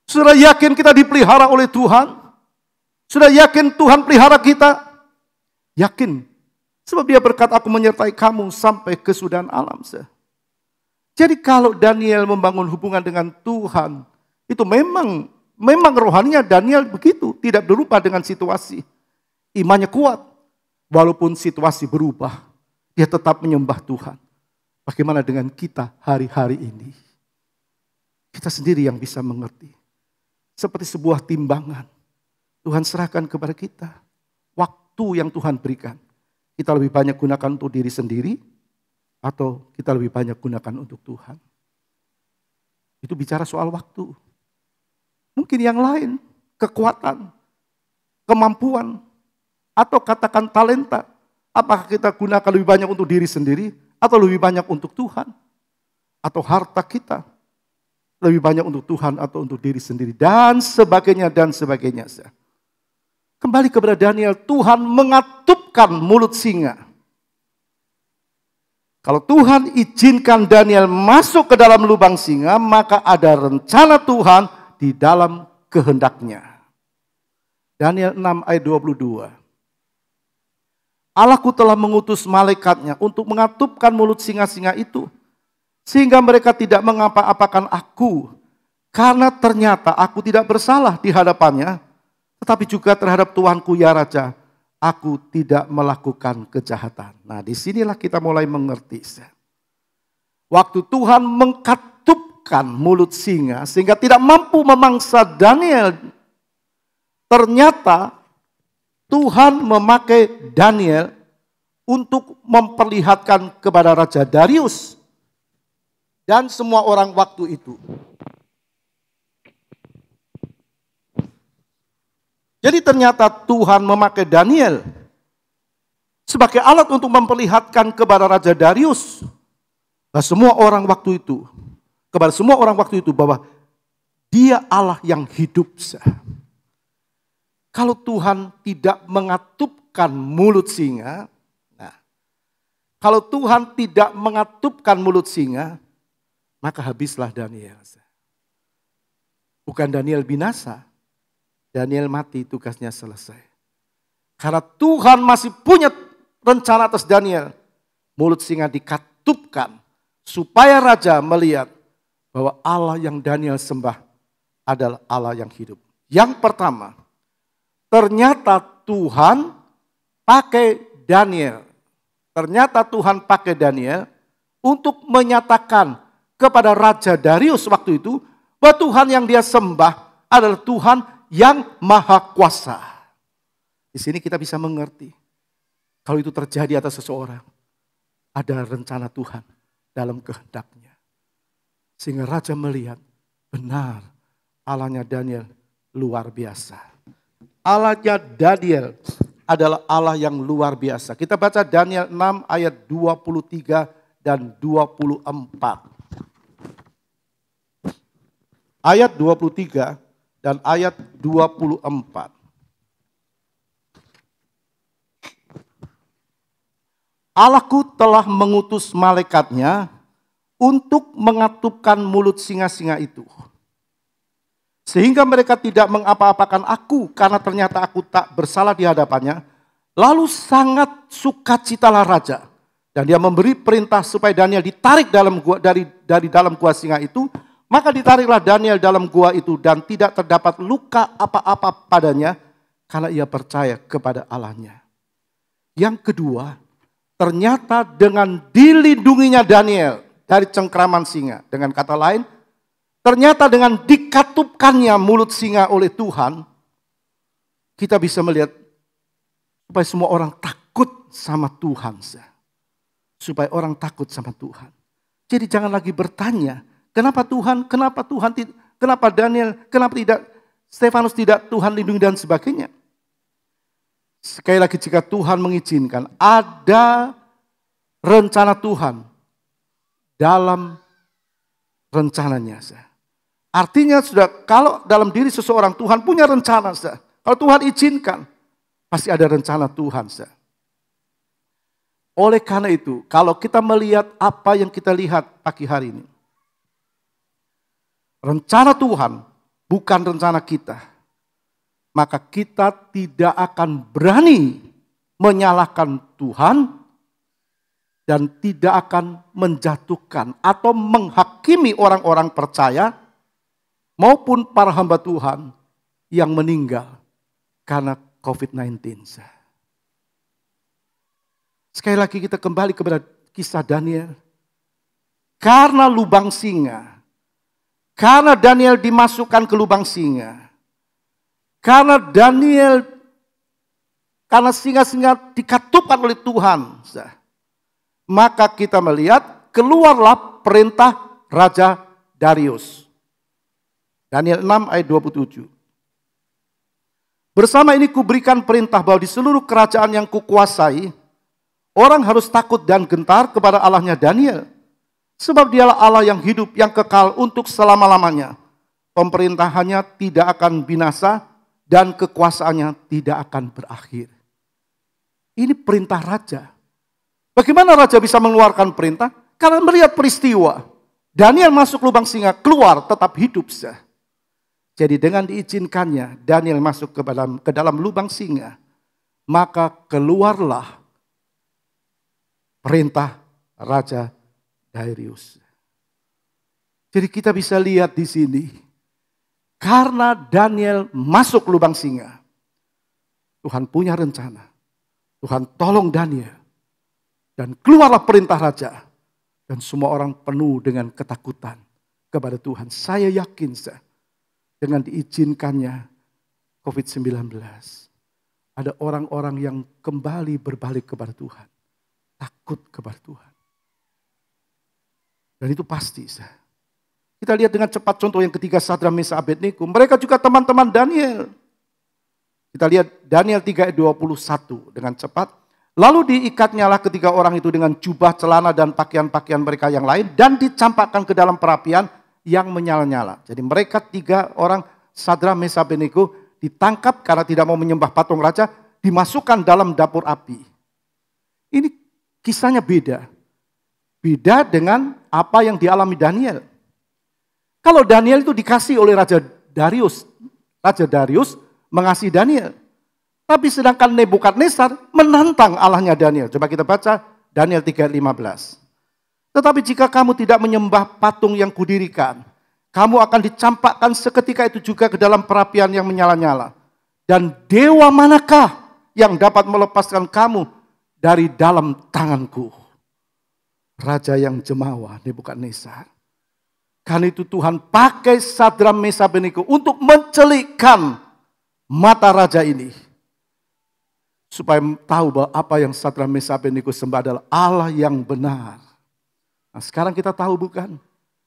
B: Sudah yakin kita dipelihara oleh Tuhan? Sudah yakin Tuhan pelihara kita? Yakin. Sebab dia berkata, aku menyertai kamu sampai kesudahan alam. Jadi kalau Daniel membangun hubungan dengan Tuhan, itu memang rohaninya Daniel begitu. Tidak berubah dengan situasi. Imannya kuat. Walaupun situasi berubah, dia tetap menyembah Tuhan. Bagaimana dengan kita hari-hari ini? Kita sendiri yang bisa mengerti. Seperti sebuah timbangan. Tuhan serahkan kepada kita. Waktu yang Tuhan berikan. Kita lebih banyak gunakan untuk diri sendiri. Atau kita lebih banyak gunakan untuk Tuhan. Itu bicara soal waktu. Mungkin yang lain. Kekuatan. Kemampuan. Atau katakan talenta. Apakah kita gunakan lebih banyak untuk diri sendiri? Atau lebih banyak untuk Tuhan? Atau harta kita? lebih banyak untuk Tuhan atau untuk diri sendiri, dan sebagainya, dan sebagainya. Kembali kepada Daniel, Tuhan mengatupkan mulut singa. Kalau Tuhan izinkan Daniel masuk ke dalam lubang singa, maka ada rencana Tuhan di dalam kehendaknya. Daniel 6 ayat 22. Allahku telah mengutus malaikatnya untuk mengatupkan mulut singa-singa itu, sehingga mereka tidak mengapa-apakan aku, karena ternyata aku tidak bersalah di hadapannya, tetapi juga terhadap Tuanku ya Raja, aku tidak melakukan kejahatan. Nah, disinilah kita mulai mengerti. Waktu Tuhan mengkatupkan mulut singa sehingga tidak mampu memangsa Daniel, ternyata Tuhan memakai Daniel untuk memperlihatkan kepada Raja Darius dan semua orang waktu itu. Jadi ternyata Tuhan memakai Daniel sebagai alat untuk memperlihatkan kepada Raja Darius dan semua orang waktu itu, kepada semua orang waktu itu bahwa Dia Allah yang hidup. Kalau Tuhan tidak mengatupkan mulut singa, kalau Tuhan tidak mengatupkan mulut singa, maka habislah Daniel. Bukan Daniel binasa, Daniel mati, tugasnya selesai. Karena Tuhan masih punya rencana atas Daniel. Mulut singa dikatupkan supaya raja melihat bahwa Allah yang Daniel sembah adalah Allah yang hidup. Yang pertama, ternyata Tuhan pakai Daniel. Ternyata Tuhan pakai Daniel untuk menyatakan kepada Raja Darius waktu itu bahwa Tuhan yang dia sembah adalah Tuhan yang maha kuasa. Di sini kita bisa mengerti, kalau itu terjadi atas seseorang, ada rencana Tuhan dalam kehendaknya. Sehingga Raja melihat, benar Allahnya Daniel luar biasa. Allahnya Daniel adalah Allah yang luar biasa. Kita baca Daniel 6 ayat 23 dan 24. Ayat 23 dan ayat 24. Allahku telah mengutus malaikatnya untuk mengatupkan mulut singa-singa itu, sehingga mereka tidak mengapa-apakan aku, karena ternyata aku tak bersalah di hadapannya. Lalu sangat sukacitalah raja, dan dia memberi perintah supaya Daniel ditarik dalam gua, dari dalam gua singa itu. Maka ditariklah Daniel dalam gua itu dan tidak terdapat luka apa-apa padanya karena ia percaya kepada Allahnya. Yang kedua, ternyata dengan dilindunginya Daniel dari cengkraman singa. Dengan kata lain, ternyata dengan dikatupkannya mulut singa oleh Tuhan, kita bisa melihat supaya semua orang takut sama Tuhan. Supaya orang takut sama Tuhan. Jadi jangan lagi bertanya, kenapa Tuhan, kenapa Daniel, kenapa tidak Stefanus tidak Tuhan lindungi dan sebagainya. Sekali lagi, jika Tuhan mengizinkan, ada rencana Tuhan dalam rencananya. Artinya sudah, kalau dalam diri seseorang Tuhan punya rencana. Kalau Tuhan izinkan, pasti ada rencana Tuhan. Oleh karena itu, kalau kita melihat apa yang kita lihat pagi hari ini, rencana Tuhan bukan rencana kita, maka kita tidak akan berani menyalahkan Tuhan dan tidak akan menjatuhkan atau menghakimi orang-orang percaya maupun para hamba Tuhan yang meninggal karena COVID-19. Sekali lagi kita kembali kepada kisah Daniel. Karena lubang singa, karena Daniel dimasukkan ke lubang singa, karena singa-singa dikatupkan oleh Tuhan, maka kita melihat keluarlah perintah Raja Darius. Daniel 6 ayat 27. Bersama ini kuberikan perintah bahwa di seluruh kerajaan yang kukuasai, orang harus takut dan gentar kepada Allahnya Daniel. Sebab dialah Allah yang hidup, yang kekal untuk selama-lamanya. Pemerintahannya tidak akan binasa dan kekuasaannya tidak akan berakhir. Ini perintah raja. Bagaimana raja bisa mengeluarkan perintah? Karena melihat peristiwa. Daniel masuk lubang singa, keluar tetap hidup. Jadi dengan diizinkannya Daniel masuk ke dalam lubang singa, maka keluarlah perintah Raja Darius. Jadi kita bisa lihat di sini, karena Daniel masuk lubang singa, Tuhan punya rencana. Tuhan tolong Daniel. Dan keluarlah perintah raja. Dan semua orang penuh dengan ketakutan kepada Tuhan. Saya yakin dengan diizinkannya COVID-19. Ada orang-orang yang kembali berbalik kepada Tuhan. Takut kepada Tuhan. Dan itu pasti. Kita lihat dengan cepat contoh yang ketiga, Sadrak, Mesak, Abednego. Mereka juga teman-teman Daniel. Kita lihat Daniel 3 ayat 21 dengan cepat. Lalu diikatnyalah ketiga orang itu dengan jubah, celana, dan pakaian-pakaian mereka yang lain. Dan dicampakkan ke dalam perapian yang menyala-nyala. Jadi mereka tiga orang, Sadrak, Mesak, Abednego, ditangkap karena tidak mau menyembah patung raja. Dimasukkan dalam dapur api. Ini kisahnya beda. Beda dengan apa yang dialami Daniel. Kalau Daniel itu dikasih oleh Raja Darius. Raja Darius mengasihi Daniel. Tapi sedangkan Nebukadnezar menantang Allahnya Daniel. Coba kita baca Daniel 3:15. Tetapi jika kamu tidak menyembah patung yang kudirikan, kamu akan dicampakkan seketika itu juga ke dalam perapian yang menyala-nyala. Dan dewa manakah yang dapat melepaskan kamu dari dalam tanganku? Raja yang jemawa Nebukadnezar. Karena itu Tuhan pakai Sadrak, Mesak, Abednego untuk mencelikkan mata raja ini. Supaya tahu bahwa apa yang Sadrak, Mesak, Abednego sembah adalah Allah yang benar. Nah, sekarang kita tahu bukan?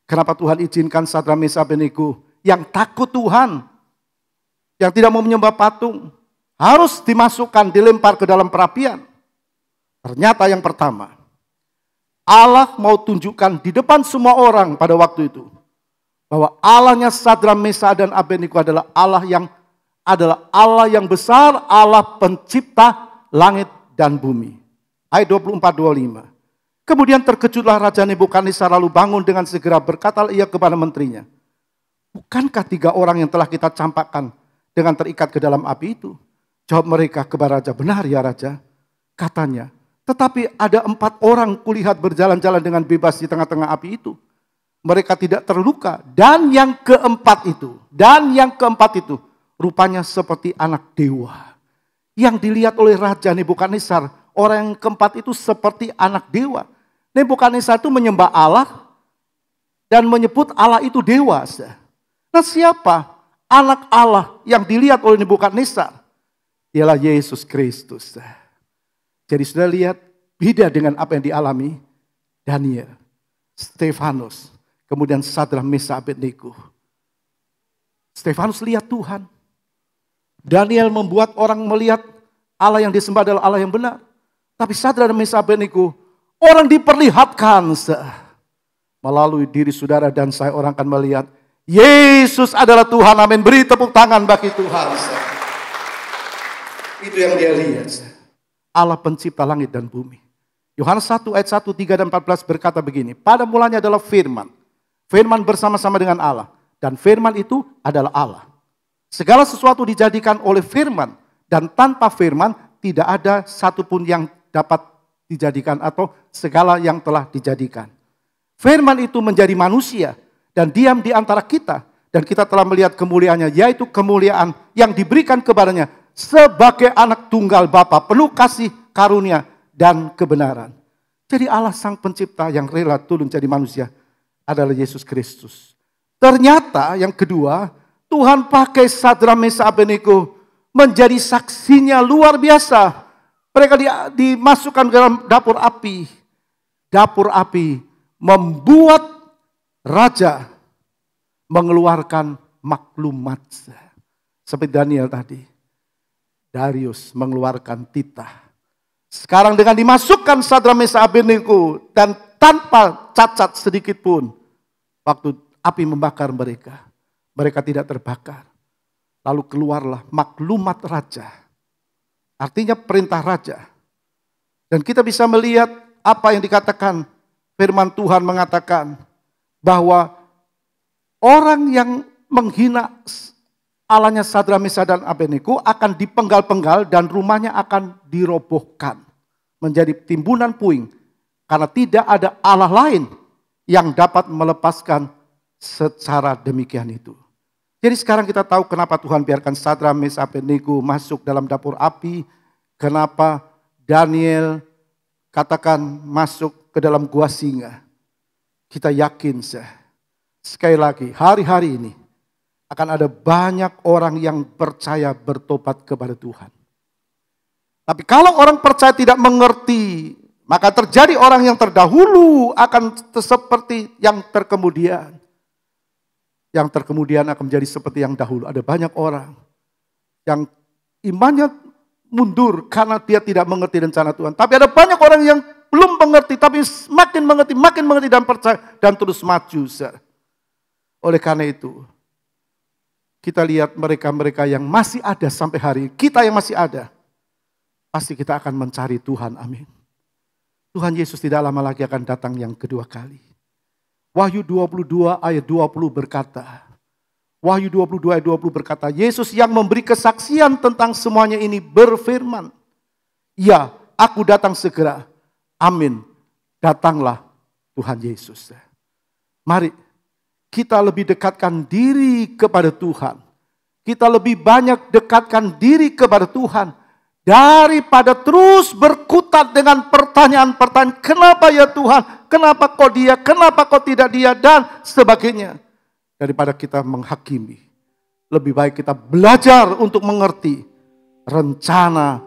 B: Kenapa Tuhan izinkan Sadrak, Mesak, Abednego yang takut Tuhan, yang tidak mau menyembah patung, harus dimasukkan, dilempar ke dalam perapian. Ternyata yang pertama, Allah mau tunjukkan di depan semua orang pada waktu itu bahwa Allahnya Sadrak, Mesak, dan Abednego adalah Allah yang besar, Allah pencipta langit dan bumi. Ayat 24-25. Kemudian terkejutlah Raja Nebukadnezar lalu bangun dengan segera berkata ia kepada menterinya, bukankah tiga orang yang telah kita campakkan dengan terikat ke dalam api itu? Jawab mereka kepada raja, benar ya raja. Katanya, tetapi ada 4 orang kulihat berjalan-jalan dengan bebas di tengah-tengah api itu. Mereka tidak terluka. Dan yang keempat itu, rupanya seperti anak dewa. Yang dilihat oleh Raja Nebukadnezar, orang yang keempat itu seperti anak dewa. Nebukadnezar itu menyembah Allah dan menyebut Allah itu dewa. Nah, siapa anak Allah yang dilihat oleh Nebukadnezar? Ialah Yesus Kristus. Jadi sudah lihat beda dengan apa yang dialami Daniel, Stefanus, kemudian Sadrak, Mesak, Abednego. Stefanus lihat Tuhan. Daniel membuat orang melihat Allah yang disembah adalah Allah yang benar. Tapi Sadrak, Mesak, Abednego, orang diperlihatkan melalui diri saudara dan saya, orang akan melihat Yesus adalah Tuhan. Amin. Beri tepuk tangan bagi Tuhan. Itu yang dia lihat. Allah pencipta langit dan bumi. Yohanes 1 ayat 1, 3 dan 14 berkata begini. Pada mulanya adalah firman. Firman bersama-sama dengan Allah. Dan firman itu adalah Allah. Segala sesuatu dijadikan oleh firman. Dan tanpa firman tidak ada satupun yang dapat dijadikan atau segala yang telah dijadikan. Firman itu menjadi manusia dan diam di antara kita. Dan kita telah melihat kemuliaannya, yaitu kemuliaan yang diberikan kepadanya sebagai anak tunggal Bapa, penuh kasih, karunia, dan kebenaran. Jadi Allah sang pencipta yang rela turun jadi manusia adalah Yesus Kristus. Ternyata yang kedua, Tuhan pakai Sadrak, Mesak, Abednego menjadi saksinya luar biasa. Mereka dimasukkan ke dalam dapur api. Dapur api membuat raja mengeluarkan maklumat. Seperti Daniel tadi. Darius mengeluarkan titah. Sekarang dengan dimasukkan Sadrak, Mesak, Abednego dan tanpa cacat sedikit pun. Waktu api membakar mereka, mereka tidak terbakar. Lalu keluarlah maklumat raja. Artinya perintah raja. Dan kita bisa melihat apa yang dikatakan. Firman Tuhan mengatakan bahwa orang yang menghina Allahnya Sadrak, Mesak, dan Abednego akan dipenggal-penggal dan rumahnya akan dirobohkan. Menjadi timbunan puing. Karena tidak ada Allah lain yang dapat melepaskan secara demikian itu. Jadi sekarang kita tahu kenapa Tuhan biarkan Sadrak, Mesak, Abednego masuk dalam dapur api. Kenapa Daniel katakan masuk ke dalam gua singa. Kita yakin sekali lagi hari-hari ini akan ada banyak orang yang percaya bertobat kepada Tuhan. Tapi kalau orang percaya tidak mengerti, maka terjadi orang yang terdahulu akan seperti yang terkemudian. Yang terkemudian akan menjadi seperti yang dahulu. Ada banyak orang yang imannya mundur karena dia tidak mengerti rencana Tuhan. Tapi ada banyak orang yang belum mengerti, tapi makin mengerti dan percaya dan terus maju. Oleh karena itu, kita lihat mereka-mereka yang masih ada sampai hari ini, kita yang masih ada, pasti kita akan mencari Tuhan, amin. Tuhan Yesus tidak lama lagi akan datang yang kedua kali. Wahyu 22 ayat 20 berkata, Wahyu 22 ayat 20 berkata, Yesus yang memberi kesaksian tentang semuanya ini berfirman, ya, aku datang segera, amin, datanglah Tuhan Yesus. Mari kita lebih dekatkan diri kepada Tuhan. Kita lebih banyak dekatkan diri kepada Tuhan. Daripada terus berkutat dengan pertanyaan-pertanyaan. Kenapa ya Tuhan? Kenapa kok dia? Kenapa kok tidak dia? Dan sebagainya. Daripada kita menghakimi. Lebih baik kita belajar untuk mengerti rencana,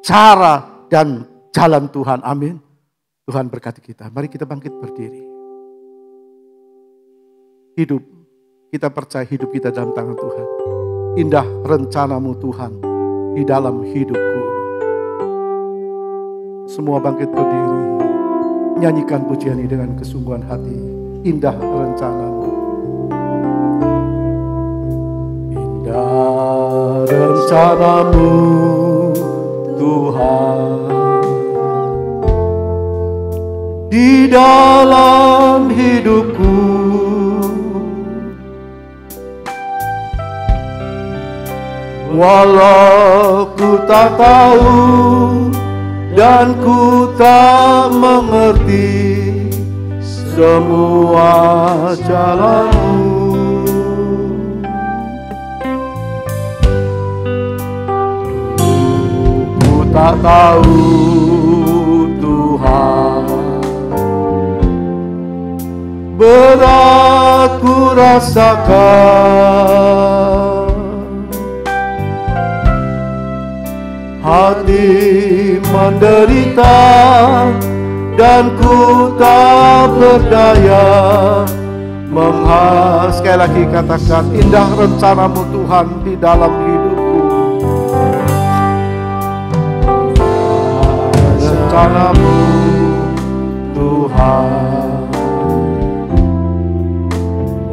B: cara, dan jalan Tuhan. Amin. Tuhan berkati kita. Mari kita bangkit berdiri. Hidup, kita percaya hidup kita dalam tangan Tuhan. Indah rencanamu Tuhan di dalam hidupku. Semua bangkit berdiri. Nyanyikan pujian ini dengan kesungguhan hati. Indah rencanamu. Indah rencanamu Tuhan di dalam hidupku. Walau ku tak tahu dan ku tak mengerti semua jalanmu, ku tak tahu Tuhan, berat ku rasakan. Hati menderita dan ku tak berdaya menghas. Sekali lagi katakan, indah rencanamu Tuhan di dalam hidupku. Rencanamu Tuhan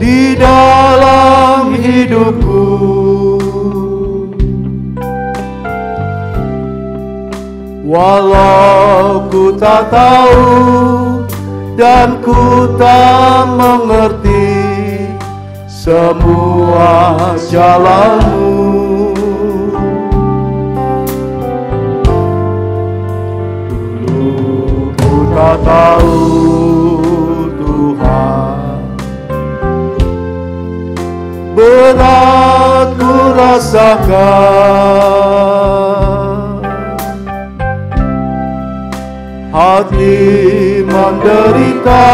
B: di dalam hidupku. Walau ku tak tahu dan ku tak mengerti semua jalanmu, dulu ku tak tahu Tuhan, berat ku rasakan. Hati menderita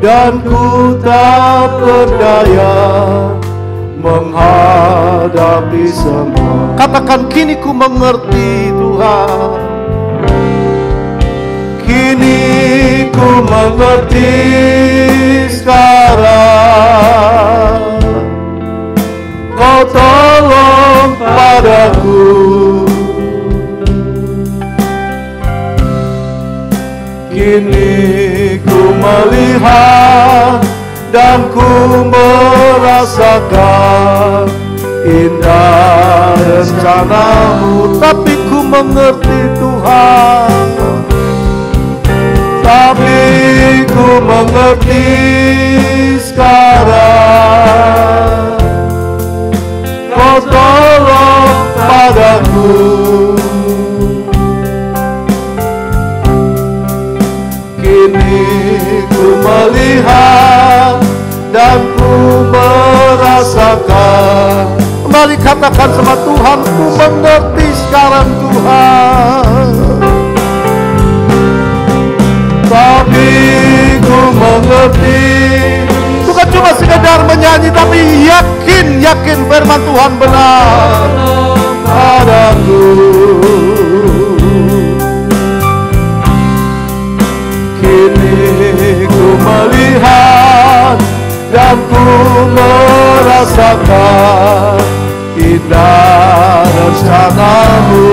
B: dan ku tak berdaya menghadapi semua. Katakan, kini ku mengerti Tuhan. Kini ku mengerti sekarang. Kau tolong padaku. Kini ku melihat dan ku merasakan indah rencana-Mu, tapi ku mengerti Tuhan, tapi ku mengerti sekarang. Kau tolong padaku, kini ku melihat dan ku merasakan. Mari katakan sama Tuhan, ku mengerti sekarang Tuhan, tapi ku mengerti. Bukan cuma sekedar menyanyi, tapi yakin firman Tuhan benar padaku. Kini ku melihat dan ku merasakan indah rencana-Mu,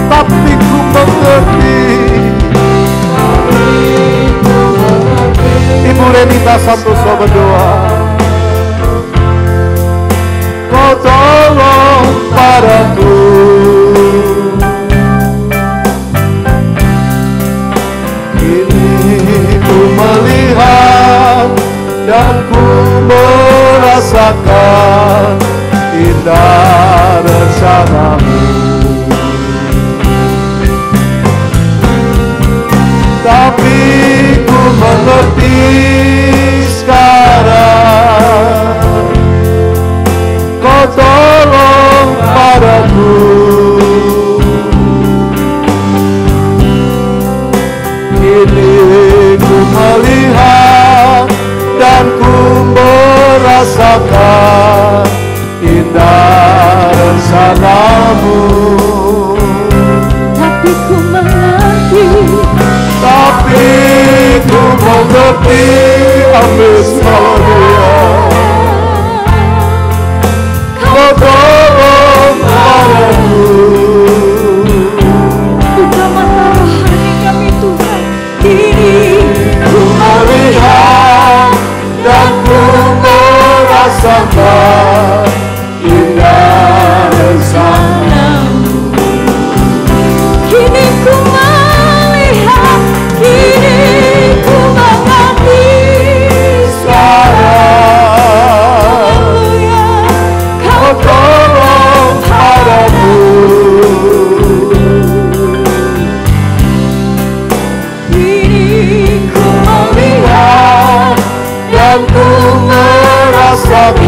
B: tapi ku mengerti. Ibu Renita Santoso berdoa, Kau tolong padaku, kini ku melihat dan ku merasakan indah rencana-Mu, tapi ku mengerti sekarang. Kau tolong padaku, kini ku melihat dan ku merasakan indah rencana-Mu,
C: tapi ku mengerti,
B: tapi ku mengerti. Amin. Haleluya. Kau tolong padaku,
C: utamalah hati kami Tuhan. Kini
B: ku melihat dan ku merasakan indah rencana-Mu.
C: Kini ku melihat, kini ku mengerti
B: sekarang. Kau tolong padaku,
C: kini ku
B: melihat dan ku merasakan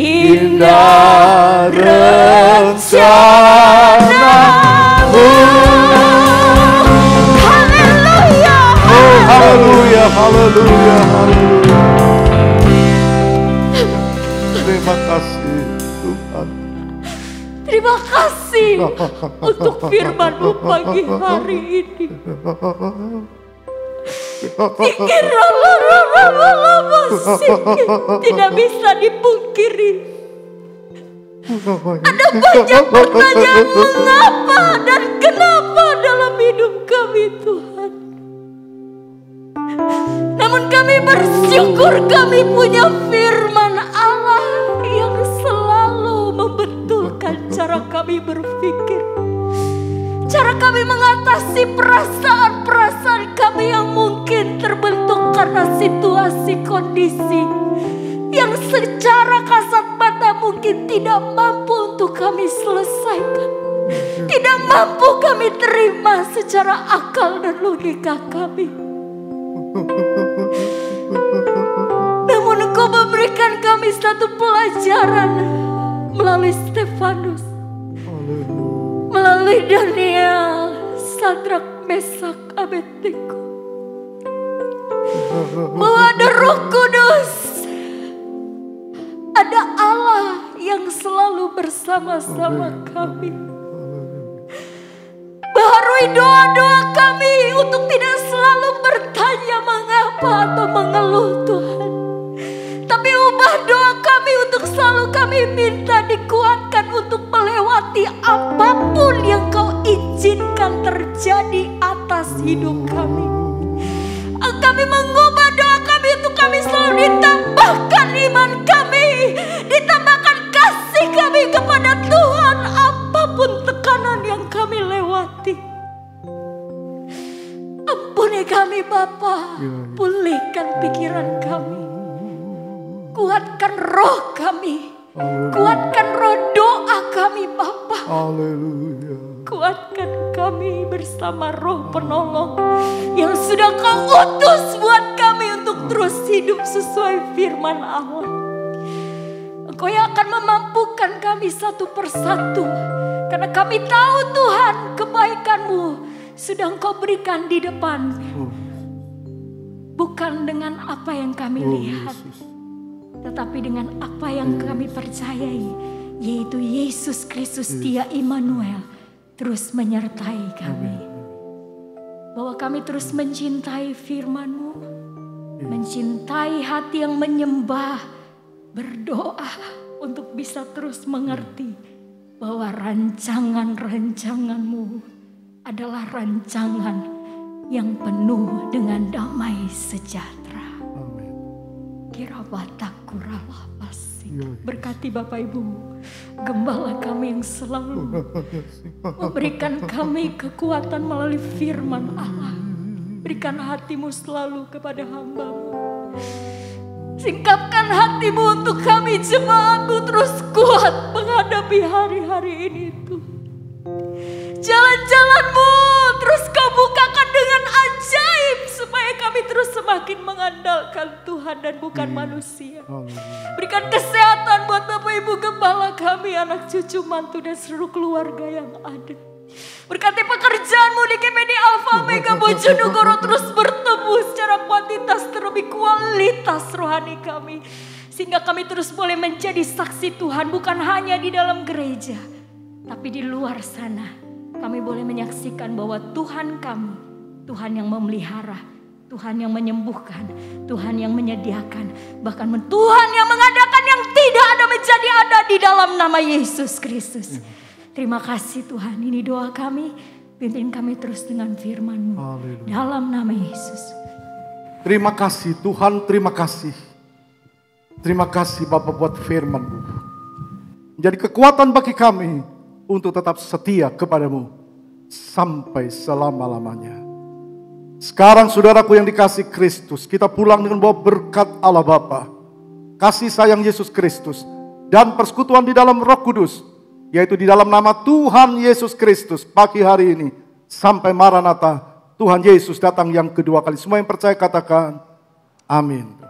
C: indah rencanamu. Haleluya,
B: Haleluya, haleluya, haleluya. Terima kasih Tuhan.
C: terima kasih untuk firman-Mu pagi hari ini. Tidak bisa dipungkiri. Ada banyak pertanyaan mengapa dan kenapa dalam hidup kami, Tuhan. Namun kami bersyukur kami punya firman Allah yang selalu membetulkan cara kami berpikir. Cara kami mengatasi perasaan-perasaan kami yang mungkin terbentuk karena situasi kondisi yang secara kasat mata mungkin tidak mampu untuk kami selesaikan. Tidak mampu kami terima secara akal dan logika kami. Namun Engkau memberikan kami satu pelajaran melalui Stefanus, melalui Daniel, Sadrak, Mesak, Abednego, bahwa ada Roh Kudus, ada Allah yang selalu bersama-sama kami. Baharui doa-doa kami untuk tidak selalu bertanya mengapa atau mengeluh, Tuhan. Tapi ubah doa kami untuk selalu kami minta dikuatkan untuk melewati apapun yang Kau izinkan terjadi atas hidup kami. Kami mengubah doa kami untuk kami selalu ditambahkan iman kami, ditambahkan kasih kami kepada Tuhan apapun tekanan yang kami lewati. Ampuni kami Bapa, pulihkan pikiran kami. Kuatkan roh kami, kuatkan roh doa kami Bapa. Kuatkan kami bersama roh penolong yang sudah Kau utus buat kami untuk terus hidup sesuai firman Allah. Engkau yang akan memampukan kami satu persatu. Karena kami tahu Tuhan kebaikan-Mu sudah Engkau berikan di depan. Bukan dengan apa yang kami lihat, tetapi dengan apa yang kami percayai, yaitu Yesus Kristus Dia Immanuel terus menyertai kami. Bahwa kami terus mencintai firman-Mu, mencintai hati yang menyembah, berdoa untuk bisa terus mengerti bahwa rancangan-rancangan-Mu adalah rancangan yang penuh dengan damai sejahtera. Berkati Bapak Ibu, gembala kami yang selalu memberikan kami kekuatan melalui firman Allah. Berikan hati-Mu selalu kepada hamba-Mu. Singkapkan hati-Mu untuk kami jemaat-Mu terus kuat menghadapi hari-hari ini Tuhan. Jalan-jalan-Mu terus Kau bukakan dengan ajaib supaya kami terus semakin mengandalkan Tuhan dan bukan manusia. Berikan kesehatan buat Bapak Ibu gembala kami, anak cucu mantu dan seluruh keluarga yang ada. Berkati pekerjaan-Mu di KPD Alfa Mega Bojonegoro terus bertemu secara kuantitas terlebih kualitas rohani kami. Sehingga kami terus boleh menjadi saksi Tuhan bukan hanya di dalam gereja, tapi di luar sana. Kami boleh menyaksikan bahwa Tuhan kami, Tuhan yang memelihara, Tuhan yang menyembuhkan, Tuhan yang menyediakan, bahkan Tuhan yang mengadakan yang tidak ada menjadi ada di dalam nama Yesus Kristus. Terima kasih Tuhan, ini doa kami, pimpin kami terus dengan firman-Mu dalam nama Yesus.
B: Terima kasih Tuhan, terima kasih. Terima kasih Bapak buat firman-Mu. Menjadi kekuatan bagi kami untuk tetap setia kepadamu sampai selama-lamanya. Sekarang saudaraku yang dikasih Kristus, kita pulang dengan bawa berkat Allah Bapa, kasih sayang Yesus Kristus, dan persekutuan di dalam Roh Kudus, yaitu di dalam nama Tuhan Yesus Kristus pagi hari ini, sampai Maranatha, Tuhan Yesus datang yang kedua kali. Semua yang percaya katakan, amin.